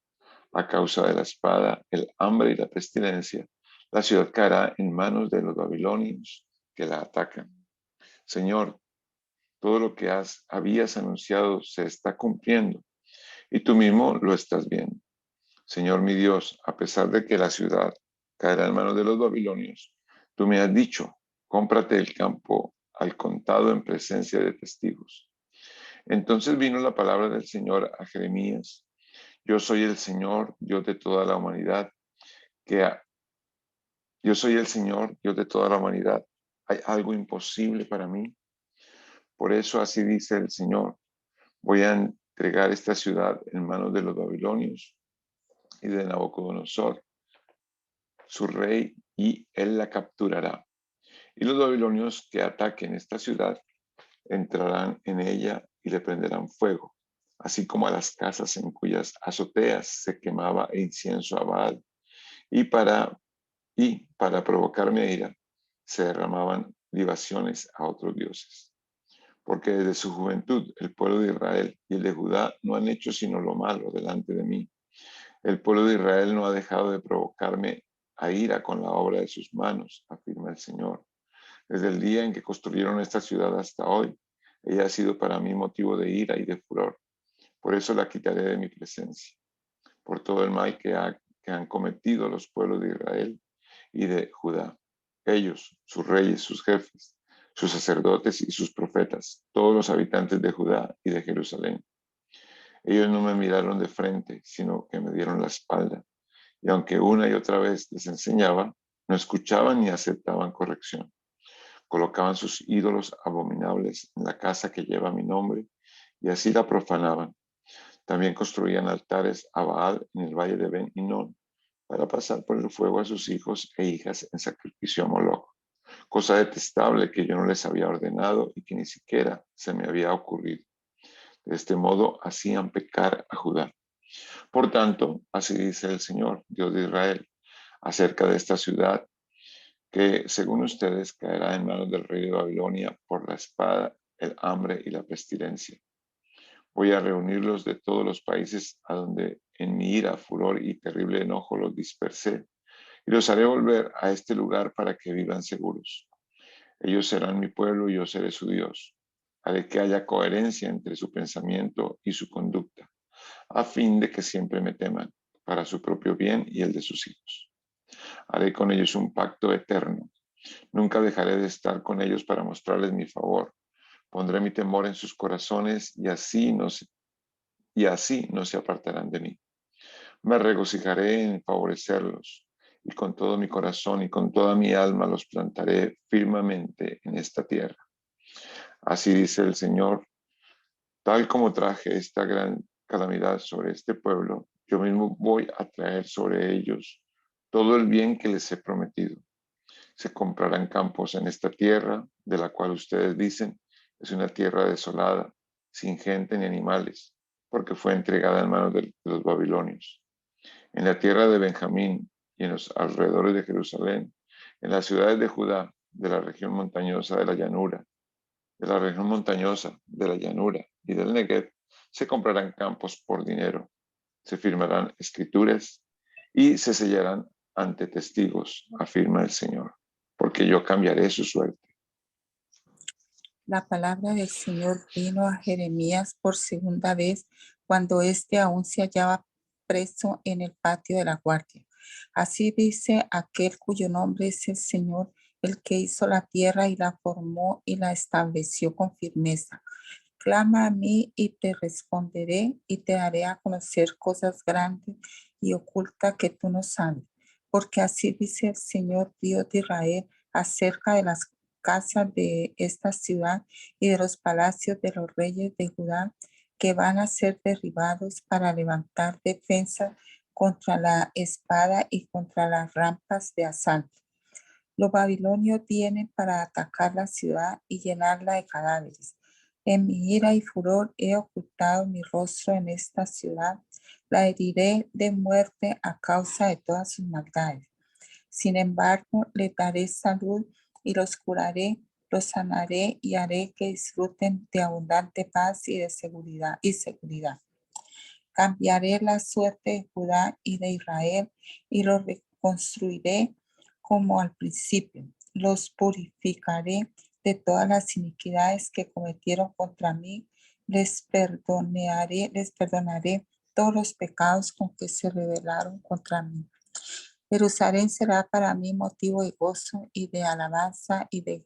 A causa de la espada, el hambre y la pestilencia, la ciudad caerá en manos de los babilonios que la atacan. Señor, todo lo que habías anunciado se está cumpliendo y tú mismo lo estás viendo. Señor mi Dios, a pesar de que la ciudad caerá en manos de los babilonios, tú me has dicho, cómprate el campo al contado en presencia de testigos. Entonces vino la palabra del Señor a Jeremías. Yo soy el Señor, Dios de toda la humanidad, yo soy el Señor, Dios de toda la humanidad. ¿Hay algo imposible para mí? Por eso así dice el Señor. Voy a entregar esta ciudad en manos de los babilonios y de Nabucodonosor, su rey, y él la capturará. Y los babilonios que ataquen esta ciudad entrarán en ella y le prenderán fuego, así como a las casas en cuyas azoteas se quemaba incienso a Baal. Y para provocarme a ira, se derramaban libaciones a otros dioses. Porque desde su juventud el pueblo de Israel y el de Judá no han hecho sino lo malo delante de mí. El pueblo de Israel no ha dejado de provocarme a ira con la obra de sus manos, afirma el Señor. Desde el día en que construyeron esta ciudad hasta hoy, Ella ha sido para mí motivo de ira y de furor. Por eso la quitaré de mi presencia, por todo el mal que han cometido los pueblos de Israel y de Judá. Ellos, sus reyes, sus jefes, sus sacerdotes y sus profetas, todos los habitantes de Judá y de Jerusalén. Ellos no me miraron de frente, sino que me dieron la espalda. Y aunque una y otra vez les enseñaba, no escuchaban ni aceptaban corrección. Colocaban sus ídolos abominables en la casa que lleva mi nombre y así la profanaban. También construían altares a Baal en el valle de Ben Hinnom para pasar por el fuego a sus hijos e hijas en sacrificio a Moloch, cosa detestable que yo no les había ordenado y que ni siquiera se me había ocurrido. De este modo hacían pecar a Judá. Por tanto, así dice el Señor, Dios de Israel, acerca de esta ciudad, que según ustedes caerá en manos del rey de Babilonia por la espada, el hambre y la pestilencia. Voy a reunirlos de todos los países a donde en mi ira, furor y terrible enojo los dispersé, y los haré volver a este lugar para que vivan seguros. Ellos serán mi pueblo y yo seré su Dios. Haré que haya coherencia entre su pensamiento y su conducta, a fin de que siempre me teman, para su propio bien y el de sus hijos. Haré con ellos un pacto eterno. Nunca dejaré de estar con ellos para mostrarles mi favor. Pondré mi temor en sus corazones y así no se apartarán de mí. Me regocijaré en favorecerlos y con todo mi corazón y con toda mi alma los plantaré firmemente en esta tierra. Así dice el Señor, tal como traje esta gran calamidad sobre este pueblo, yo mismo voy a traer sobre ellos todo el bien que les he prometido. Se comprarán campos en esta tierra, de la cual ustedes dicen es una tierra desolada, sin gente ni animales, porque fue entregada en manos de los babilonios. En la tierra de Benjamín y en los alrededores de Jerusalén, en las ciudades de Judá, de la región montañosa de la llanura, y del Negev, se comprarán campos por dinero, se firmarán escrituras y se sellarán ante testigos, afirma el Señor, porque yo cambiaré su suerte. La palabra del Señor vino a Jeremías por segunda vez cuando éste aún se hallaba preso en el patio de la guardia. Así dice aquel cuyo nombre es el Señor, el que hizo la tierra y la formó y la estableció con firmeza. Clama a mí y te responderé y te haré a conocer cosas grandes y ocultas que tú no sabes. Porque así dice el Señor Dios de Israel acerca de las casas de esta ciudad y de los palacios de los reyes de Judá que van a ser derribados para levantar defensa contra la espada y contra las rampas de asalto. Los babilonios vienen para atacar la ciudad y llenarla de cadáveres. En mi ira y furor he ocultado mi rostro en esta ciudad. La heriré de muerte a causa de todas sus maldades. Sin embargo, les daré salud y los curaré, los sanaré y haré que disfruten de abundante paz y de seguridad. Cambiaré la suerte de Judá y de Israel y los reconstruiré como al principio. Los purificaré de todas las iniquidades que cometieron contra mí. Les perdonaré todos los pecados con que se rebelaron contra mí. Jerusalén será para mí motivo de gozo y de alabanza y de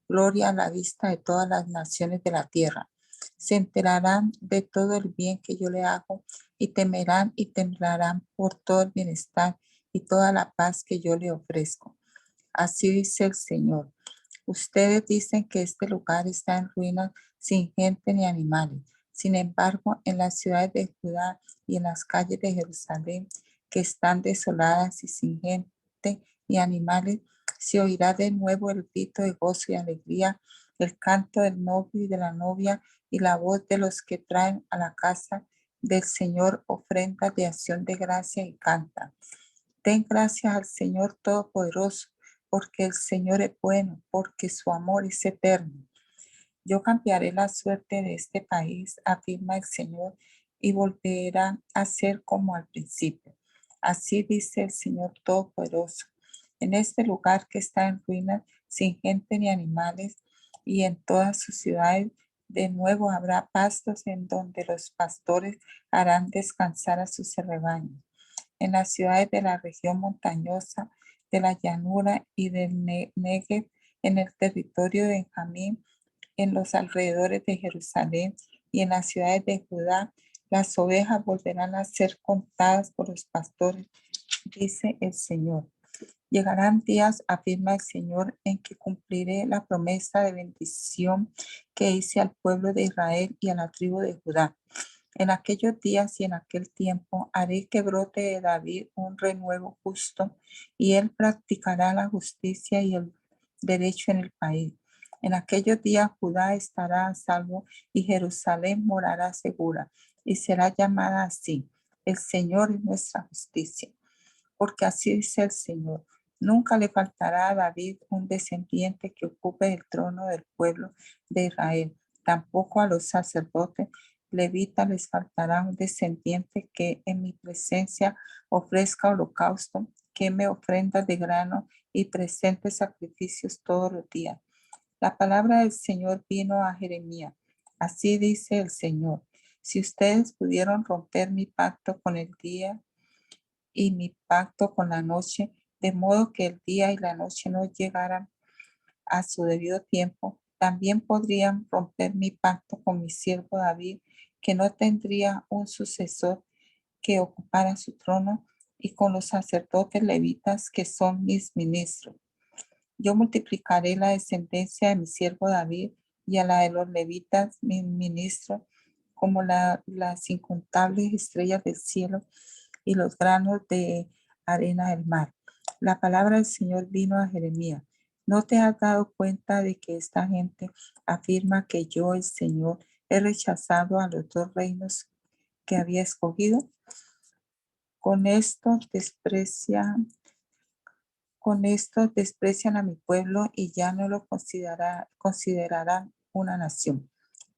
gloria a la vista de todas las naciones de la tierra. Se enterarán de todo el bien que yo le hago y temerán y temblarán por todo el bienestar y toda la paz que yo le ofrezco. Así dice el Señor. Ustedes dicen que este lugar está en ruinas sin gente ni animales. Sin embargo, en las ciudades de Judá y en las calles de Jerusalén, que están desoladas y sin gente ni animales, se oirá de nuevo el grito de gozo y alegría, el canto del novio y de la novia y la voz de los que traen a la casa del Señor ofrendas de acción de gracia y cantan. Den gracias al Señor Todopoderoso, porque el Señor es bueno, porque su amor es eterno. Yo cambiaré la suerte de este país, afirma el Señor, y volverá a ser como al principio. Así dice el Señor Todopoderoso. En este lugar que está en ruinas, sin gente ni animales, y en todas sus ciudades, De nuevo habrá pastos en donde los pastores harán descansar a sus rebaños. En las ciudades de la región montañosa, de la llanura y del Negev, en el territorio de Benjamín, en los alrededores de Jerusalén y en las ciudades de Judá, las ovejas volverán a ser contadas por los pastores, dice el Señor. Llegarán días, afirma el Señor, en que cumpliré la promesa de bendición que hice al pueblo de Israel y a la tribu de Judá. En aquellos días y en aquel tiempo haré que brote de David un renuevo justo, y él practicará la justicia y el derecho en el país. En aquellos días Judá estará a salvo y Jerusalén morará segura, y será llamada así: el Señor es nuestra justicia. Porque así dice el Señor: nunca le faltará a David un descendiente que ocupe el trono del pueblo de Israel. Tampoco a los sacerdotes levitas les faltará un descendiente que en mi presencia ofrezca holocausto, queme ofrendas de grano y presente sacrificios todos los días. La palabra del Señor vino a Jeremías. Así dice el Señor: si ustedes pudieron romper mi pacto con el día y mi pacto con la noche, de modo que el día y la noche no llegaran a su debido tiempo, también podrían romper mi pacto con mi siervo David, que no tendría un sucesor que ocupara su trono, y con los sacerdotes levitas que son mis ministros. Yo multiplicaré la descendencia de mi siervo David y a la de los levitas, mis ministros, como las incontables estrellas del cielo y los granos de arena del mar. La palabra del Señor vino a Jeremías. ¿No te has dado cuenta de que esta gente afirma que yo, el Señor, he rechazado a los dos reinos que había escogido? Con esto desprecian a mi pueblo y ya no lo considerarán una nación.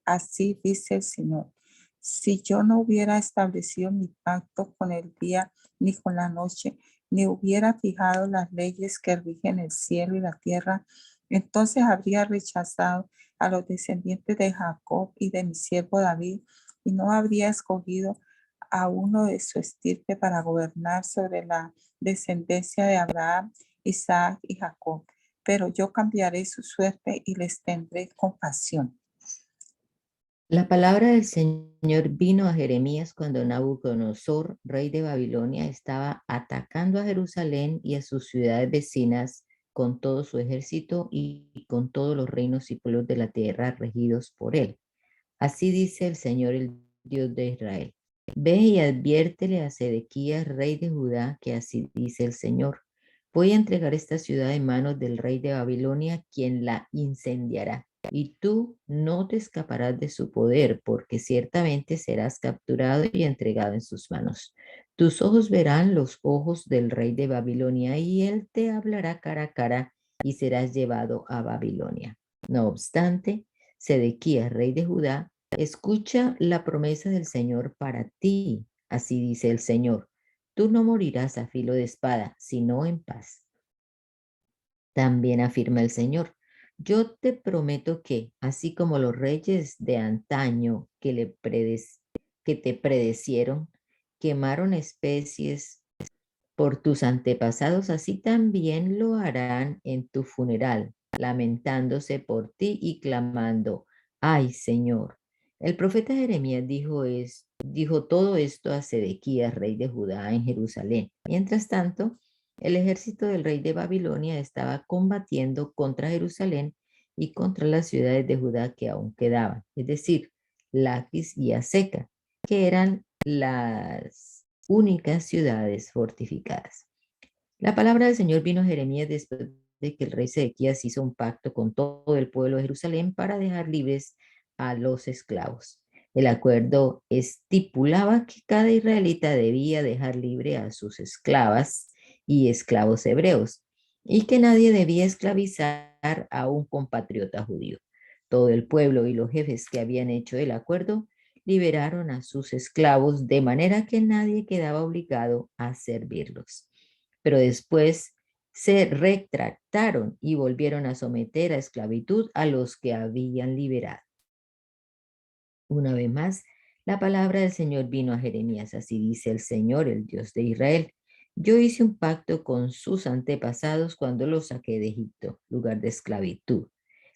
Así dice el Señor: si yo no hubiera establecido mi pacto con el día ni con la noche, ni hubiera fijado las leyes que rigen el cielo y la tierra, entonces habría rechazado a los descendientes de Jacob y de mi siervo David, y no habría escogido a uno de su estirpe para gobernar sobre la descendencia de Abraham, Isaac y Jacob. Pero yo cambiaré su suerte y les tendré compasión. La palabra del Señor vino a Jeremías cuando Nabucodonosor, rey de Babilonia, estaba atacando a Jerusalén y a sus ciudades vecinas con todo su ejército y con todos los reinos y pueblos de la tierra regidos por él. Así dice el Señor, el Dios de Israel: ve y adviértele a Sedequías, rey de Judá, que así dice el Señor: voy a entregar esta ciudad en manos del rey de Babilonia, quien la incendiará. Y tú no te escaparás de su poder, porque ciertamente serás capturado y entregado en sus manos. Tus ojos verán los ojos del rey de Babilonia, y él te hablará cara a cara, y serás llevado a Babilonia. No obstante, Sedequías, rey de Judá, escucha la promesa del Señor para ti. Así dice el Señor: tú no morirás a filo de espada, sino en paz. También afirma el Señor: yo te prometo que, así como los reyes de antaño que te predecieron, quemaron especies por tus antepasados, así también lo harán en tu funeral, lamentándose por ti y clamando: ay, Señor. El profeta Jeremías dijo todo esto a Sedequías, rey de Judá, en Jerusalén. Mientras tanto, el ejército del rey de Babilonia estaba combatiendo contra Jerusalén y contra las ciudades de Judá que aún quedaban, es decir, Laquis y Aseca, que eran las únicas ciudades fortificadas. La palabra del Señor vino a Jeremías después de que el rey Sedequías hizo un pacto con todo el pueblo de Jerusalén para dejar libres a los esclavos. El acuerdo estipulaba que cada israelita debía dejar libre a sus esclavas y esclavos hebreos, y que nadie debía esclavizar a un compatriota judío. Todo el pueblo y los jefes que habían hecho el acuerdo liberaron a sus esclavos, de manera que nadie quedaba obligado a servirlos. Pero después se retractaron y volvieron a someter a esclavitud a los que habían liberado. Una vez más, la palabra del Señor vino a Jeremías. Así dice el Señor, el Dios de Israel. Yo hice un pacto con sus antepasados cuando los saqué de Egipto, lugar de esclavitud.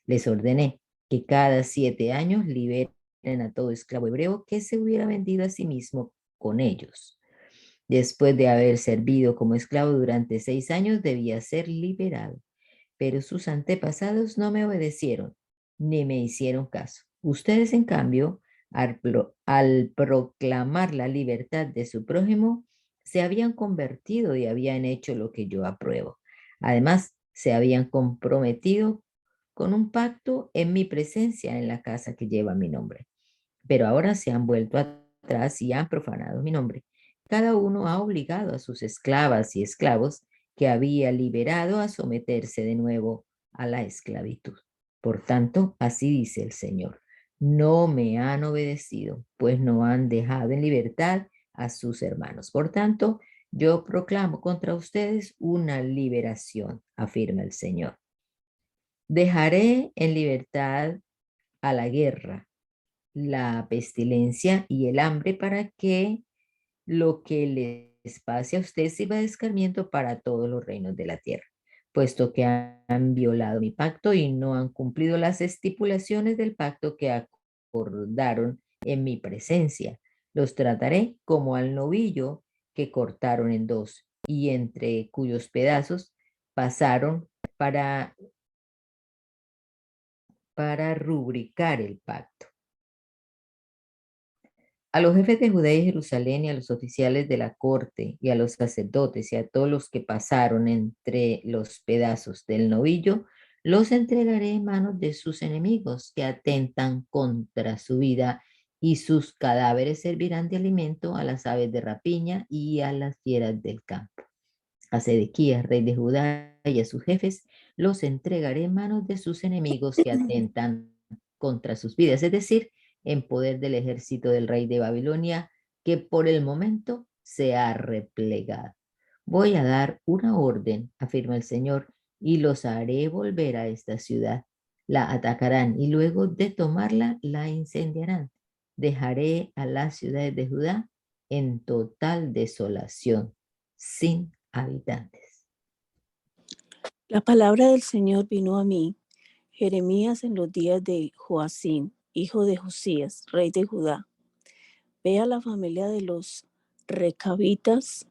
Les ordené que cada 7 años liberen a todo esclavo hebreo que se hubiera vendido a sí mismo con ellos. Después de haber servido como esclavo durante 6 años, debía ser liberado. Pero sus antepasados no me obedecieron ni me hicieron caso. Ustedes, en cambio, al proclamar la libertad de su prójimo, se habían convertido y habían hecho lo que yo apruebo. Además, se habían comprometido con un pacto en mi presencia en la casa que lleva mi nombre. Pero ahora se han vuelto atrás y han profanado mi nombre. Cada uno ha obligado a sus esclavas y esclavos que había liberado a someterse de nuevo a la esclavitud. Por tanto, así dice el Señor, no me han obedecido, pues no han dejado en libertad a sus hermanos. Por tanto, yo proclamo contra ustedes una liberación, afirma el Señor. Dejaré en libertad a la guerra, la pestilencia y el hambre para que lo que les pase a ustedes sirva de escarmiento para todos los reinos de la tierra, puesto que han violado mi pacto y no han cumplido las estipulaciones del pacto que acordaron en mi presencia. Los trataré como al novillo que cortaron en dos y entre cuyos pedazos pasaron para rubricar el pacto. A los jefes de Judá y Jerusalén y a los oficiales de la corte y a los sacerdotes y a todos los que pasaron entre los pedazos del novillo, los entregaré en manos de sus enemigos que atentan contra su vida, y sus cadáveres servirán de alimento a las aves de rapiña y a las fieras del campo. A Sedequías, rey de Judá, y a sus jefes los entregaré en manos de sus enemigos que atentan contra sus vidas, es decir, en poder del ejército del rey de Babilonia, que por el momento se ha replegado. Voy a dar una orden, afirma el Señor, y los haré volver a esta ciudad. La atacarán y luego de tomarla la incendiarán. Dejaré a las ciudades de Judá en total desolación, sin habitantes. La palabra del Señor vino a mí, Jeremías, en los días de Joacín, hijo de Josías, rey de Judá. Ve a la familia de los recabitas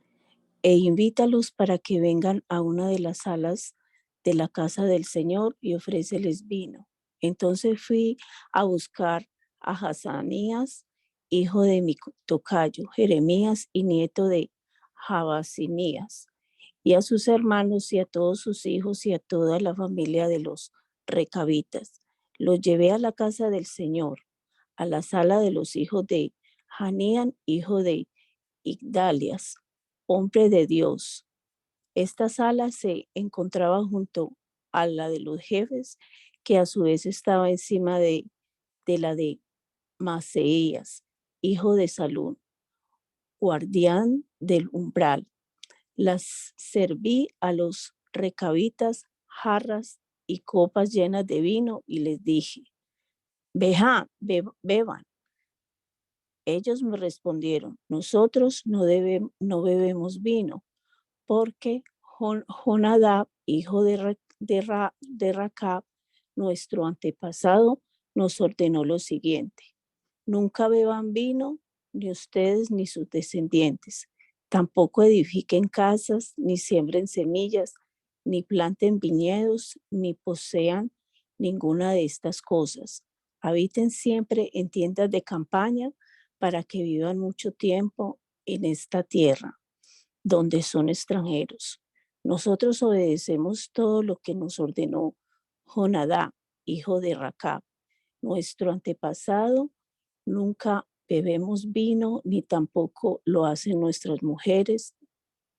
e invítalos para que vengan a una de las salas de la casa del Señor y ofréceles vino. Entonces fui a buscar a Hazanías, hijo de mi tocayo, Jeremías, y nieto de Jabasinías, y a sus hermanos y a todos sus hijos y a toda la familia de los recabitas. Los llevé a la casa del Señor, a la sala de los hijos de Hanían, hijo de Igdalias, hombre de Dios. Esta sala se encontraba junto a la de los jefes, que a su vez estaba encima de la de Maseías, hijo de Salún, guardián del umbral. Las serví a los recabitas jarras y copas llenas de vino y les dije, beban. Ellos me respondieron, nosotros no bebemos vino, porque Jonadab, hijo de Racab, nuestro antepasado, nos ordenó lo siguiente: nunca beban vino, ni ustedes ni sus descendientes. Tampoco edifiquen casas, ni siembren semillas, ni planten viñedos, ni posean ninguna de estas cosas. Habiten siempre en tiendas de campaña para que vivan mucho tiempo en esta tierra, donde son extranjeros. Nosotros obedecemos todo lo que nos ordenó Jonadab, hijo de Racab, nuestro antepasado. Nunca bebemos vino, ni tampoco lo hacen nuestras mujeres,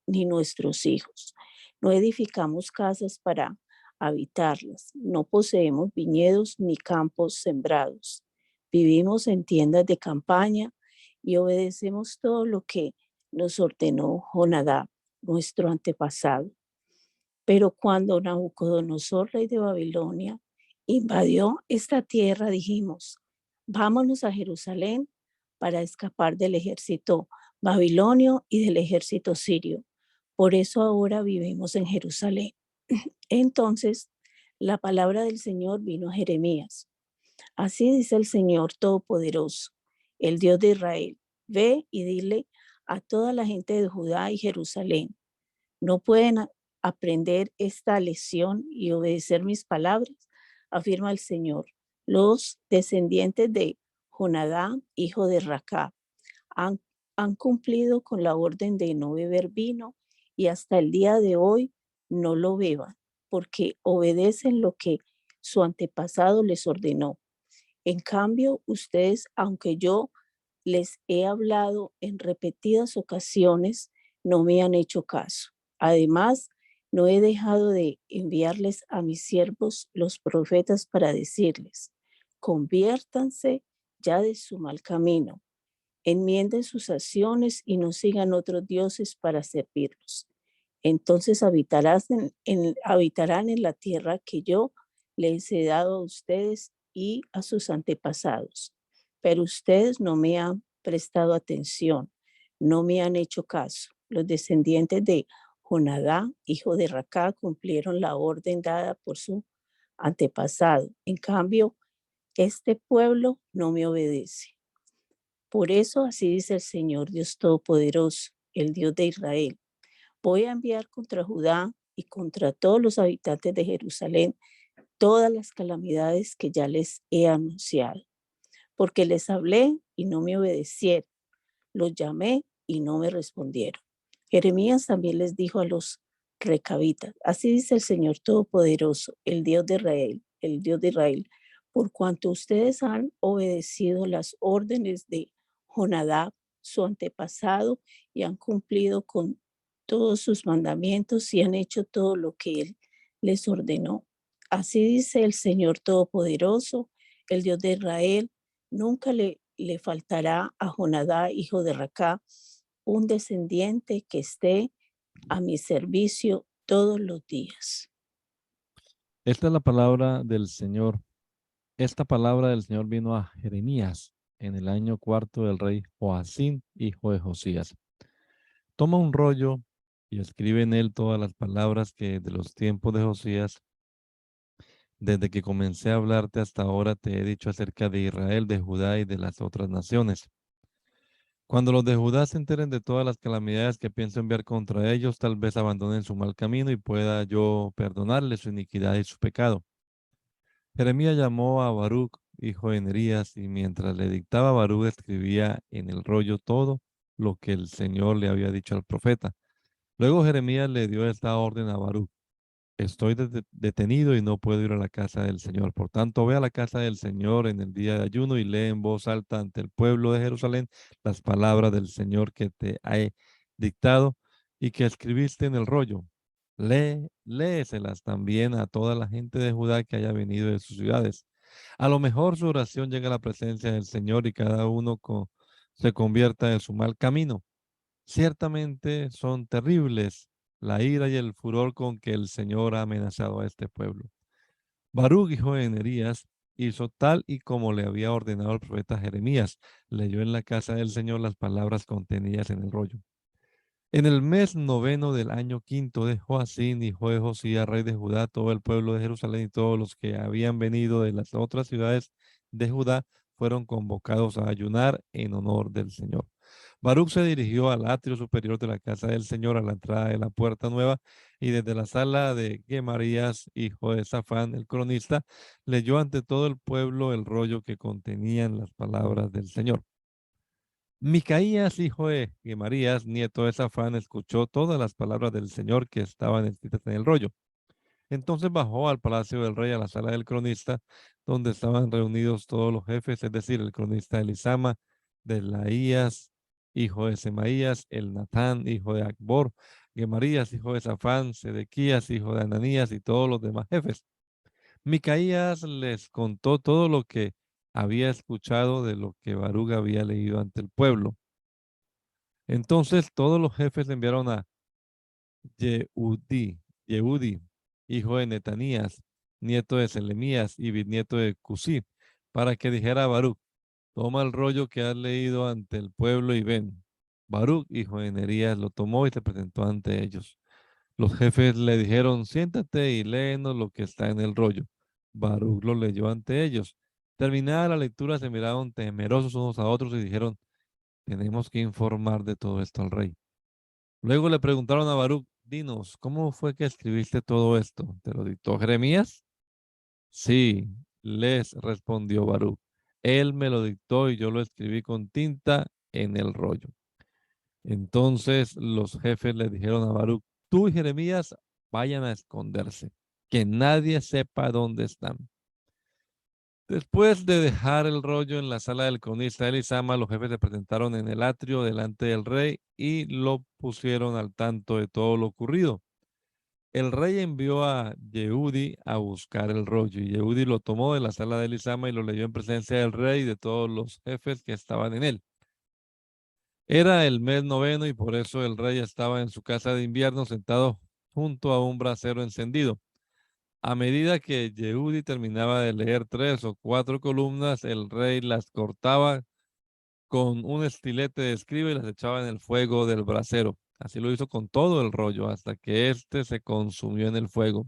ni nuestros hijos. No edificamos casas para habitarlas. No poseemos viñedos ni campos sembrados. Vivimos en tiendas de campaña y obedecemos todo lo que nos ordenó Jonadab, nuestro antepasado. Pero cuando Nabucodonosor, rey de Babilonia, invadió esta tierra, dijimos, vámonos a Jerusalén para escapar del ejército babilonio y del ejército sirio. Por eso ahora vivimos en Jerusalén. Entonces, la palabra del Señor vino a Jeremías. Así dice el Señor Todopoderoso, el Dios de Israel. Ve y dile a toda la gente de Judá y Jerusalén, no pueden aprender esta lección y obedecer mis palabras, afirma el Señor. Los descendientes de Jonadá, hijo de Racab, han, han cumplido con la orden de no beber vino y hasta el día de hoy no lo beban, porque obedecen lo que su antepasado les ordenó. En cambio, ustedes, aunque yo les he hablado en repetidas ocasiones, no me han hecho caso. Además, no he dejado de enviarles a mis siervos, los profetas, para decirles, conviértanse ya de su mal camino, enmienden sus acciones y no sigan otros dioses para servirlos. Entonces habitarán en la tierra que yo les he dado a ustedes y a sus antepasados. Pero ustedes no me han prestado atención, no me han hecho caso. Los descendientes de Jonadá, hijo de Racá, cumplieron la orden dada por su antepasado. En cambio, este pueblo no me obedece. Por eso así dice el Señor Dios Todopoderoso, el Dios de Israel. Voy a enviar contra Judá y contra todos los habitantes de Jerusalén todas las calamidades que ya les he anunciado, porque les hablé y no me obedecieron, los llamé y no me respondieron. Jeremías también les dijo a los recabitas, así dice el Señor Todopoderoso, el Dios de Israel, por cuanto ustedes han obedecido las órdenes de Jonadab, su antepasado, y han cumplido con todos sus mandamientos y han hecho todo lo que él les ordenó. Así dice el Señor Todopoderoso, el Dios de Israel, nunca le faltará a Jonadá, hijo de Racá, un descendiente que esté a mi servicio todos los días. Esta es la palabra del Señor. Esta palabra del Señor vino a Jeremías en el año cuarto del rey Joacim, hijo de Josías. Toma un rollo y escribe en él todas las palabras que de los tiempos de Josías, desde que comencé a hablarte hasta ahora, te he dicho acerca de Israel, de Judá y de las otras naciones. Cuando los de Judá se enteren de todas las calamidades que pienso enviar contra ellos, tal vez abandonen su mal camino y pueda yo perdonarles su iniquidad y su pecado. Jeremías llamó a Baruc, hijo de Nerías, y mientras le dictaba, Baruc escribía en el rollo todo lo que el Señor le había dicho al profeta. Luego Jeremías le dio esta orden a Baruc: estoy detenido y no puedo ir a la casa del Señor. Por tanto, ve a la casa del Señor en el día de ayuno y lee en voz alta ante el pueblo de Jerusalén las palabras del Señor que te he dictado y que escribiste en el rollo. Léeselas también a toda la gente de Judá que haya venido de sus ciudades. A lo mejor su oración llega a la presencia del Señor y cada uno se convierta de su mal camino. Ciertamente son terribles la ira y el furor con que el Señor ha amenazado a este pueblo. Baruc, hijo de Nerías, hizo tal y como le había ordenado el profeta Jeremías. Leyó en la casa del Señor las palabras contenidas en el rollo. En el mes noveno del año quinto de Joacim, hijo de Josías, rey de Judá, todo el pueblo de Jerusalén y todos los que habían venido de las otras ciudades de Judá fueron convocados a ayunar en honor del Señor. Baruc se dirigió al atrio superior de la casa del Señor, a la entrada de la puerta nueva, y desde la sala de Gemarías, hijo de Safán, el cronista, leyó ante todo el pueblo el rollo que contenían las palabras del Señor. Micaías, hijo de Gemarías, nieto de Safán, escuchó todas las palabras del Señor que estaban escritas en el rollo. Entonces bajó al palacio del rey, a la sala del cronista, donde estaban reunidos todos los jefes, es decir, el cronista Elisama, Delaías, hijo de Semaías, el Natán, hijo de Acbor, Gemarías, hijo de Safán, Sedequías, hijo de Ananías, y todos los demás jefes. Micaías les contó todo lo que había escuchado de lo que Baruc había leído ante el pueblo. Entonces todos los jefes enviaron a Yehudi, hijo de Netanías, nieto de Selemías y bisnieto de Cusí, para que dijera a Baruc: toma el rollo que has leído ante el pueblo y ven. Baruc, hijo de Nerías, lo tomó y se presentó ante ellos. Los jefes le dijeron, siéntate y léenos lo que está en el rollo. Baruc lo leyó ante ellos. Terminada la lectura, se miraron temerosos unos a otros y dijeron, tenemos que informar de todo esto al rey. Luego le preguntaron a Baruc, dinos, ¿cómo fue que escribiste todo esto? ¿Te lo dictó Jeremías? Sí, les respondió Baruc. Él me lo dictó y yo lo escribí con tinta en el rollo. Entonces los jefes le dijeron a Baruc, tú y Jeremías vayan a esconderse, que nadie sepa dónde están. Después de dejar el rollo en la sala del cronista Elisama, los jefes se presentaron en el atrio delante del rey y lo pusieron al tanto de todo lo ocurrido. El rey envió a Yehudi a buscar el rollo y Yehudi lo tomó de la sala de Elisama y lo leyó en presencia del rey y de todos los jefes que estaban en él. Era el mes noveno y por eso el rey estaba en su casa de invierno sentado junto a un brasero encendido. A medida que Yehudi terminaba de leer 3 o 4 columnas, el rey las cortaba con un estilete de escriba y las echaba en el fuego del brasero. Así lo hizo con todo el rollo hasta que éste se consumió en el fuego.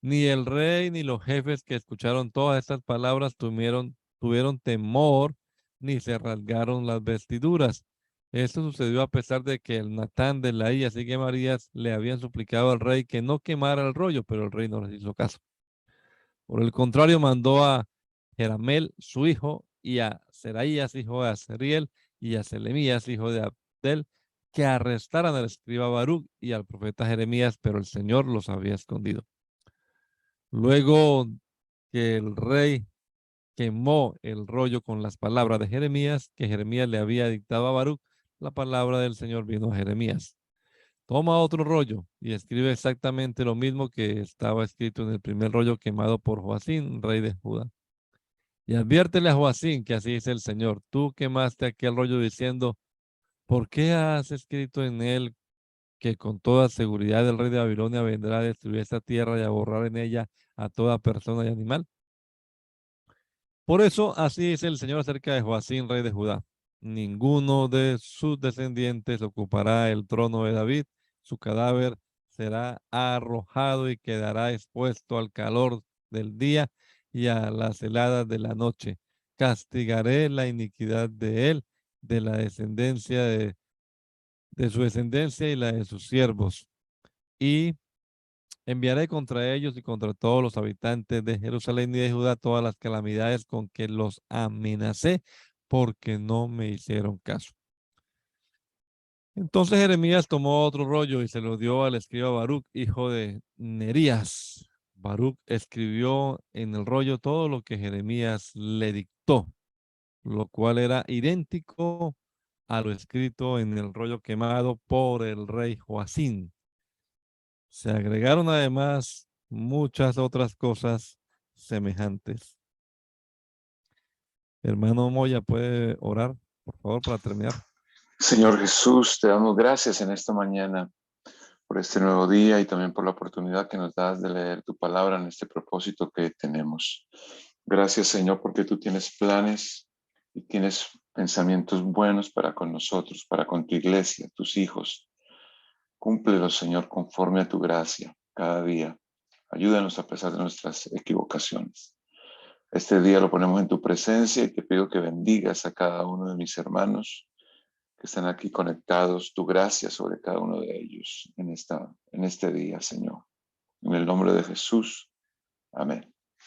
Ni el rey ni los jefes que escucharon todas estas palabras tuvieron temor ni se rasgaron las vestiduras. Esto sucedió a pesar de que el Natán de Laías y Gemarías le habían suplicado al rey que no quemara el rollo, pero el rey no les hizo caso. Por el contrario, mandó a Jeramel, su hijo, y a Seraías, hijo de Azriel, y a Selemías, hijo de Abdel, que arrestaran al escriba Baruc y al profeta Jeremías, pero el Señor los había escondido. Luego que el rey quemó el rollo con las palabras de Jeremías, que Jeremías le había dictado a Baruc, la palabra del Señor vino a Jeremías. Toma otro rollo y escribe exactamente lo mismo que estaba escrito en el primer rollo quemado por Joacín, rey de Judá. Y adviértele a Joacín que así dice el Señor, tú quemaste aquel rollo diciendo, ¿por qué has escrito en él que con toda seguridad el rey de Babilonia vendrá a destruir esta tierra y a borrar en ella a toda persona y animal? Por eso, así dice el Señor acerca de Joacín, rey de Judá. Ninguno de sus descendientes ocupará el trono de David. Su cadáver será arrojado y quedará expuesto al calor del día y a las heladas de la noche. Castigaré la iniquidad de él, de la descendencia de su descendencia y la de sus siervos. Y enviaré contra ellos y contra todos los habitantes de Jerusalén y de Judá todas las calamidades con que los amenacé porque no me hicieron caso. Entonces Jeremías tomó otro rollo y se lo dio al escriba Baruc, hijo de Nerías. Baruc escribió en el rollo todo lo que Jeremías le dictó, lo cual era idéntico a lo escrito en el rollo quemado por el rey Joacín. Se agregaron además muchas otras cosas semejantes. Hermano Moya, ¿puede orar, por favor, para terminar? Señor Jesús, te damos gracias en esta mañana por este nuevo día y también por la oportunidad que nos das de leer tu palabra en este propósito que tenemos. Gracias, Señor, porque tú tienes planes y tienes pensamientos buenos para con nosotros, para con tu iglesia, tus hijos. Cúmplelos, Señor, conforme a tu gracia cada día. Ayúdanos a pesar de nuestras equivocaciones. Este día lo ponemos en tu presencia y te pido que bendigas a cada uno de mis hermanos que están aquí conectados, tu gracia sobre cada uno de ellos en este día, Señor. En el nombre de Jesús. Amén.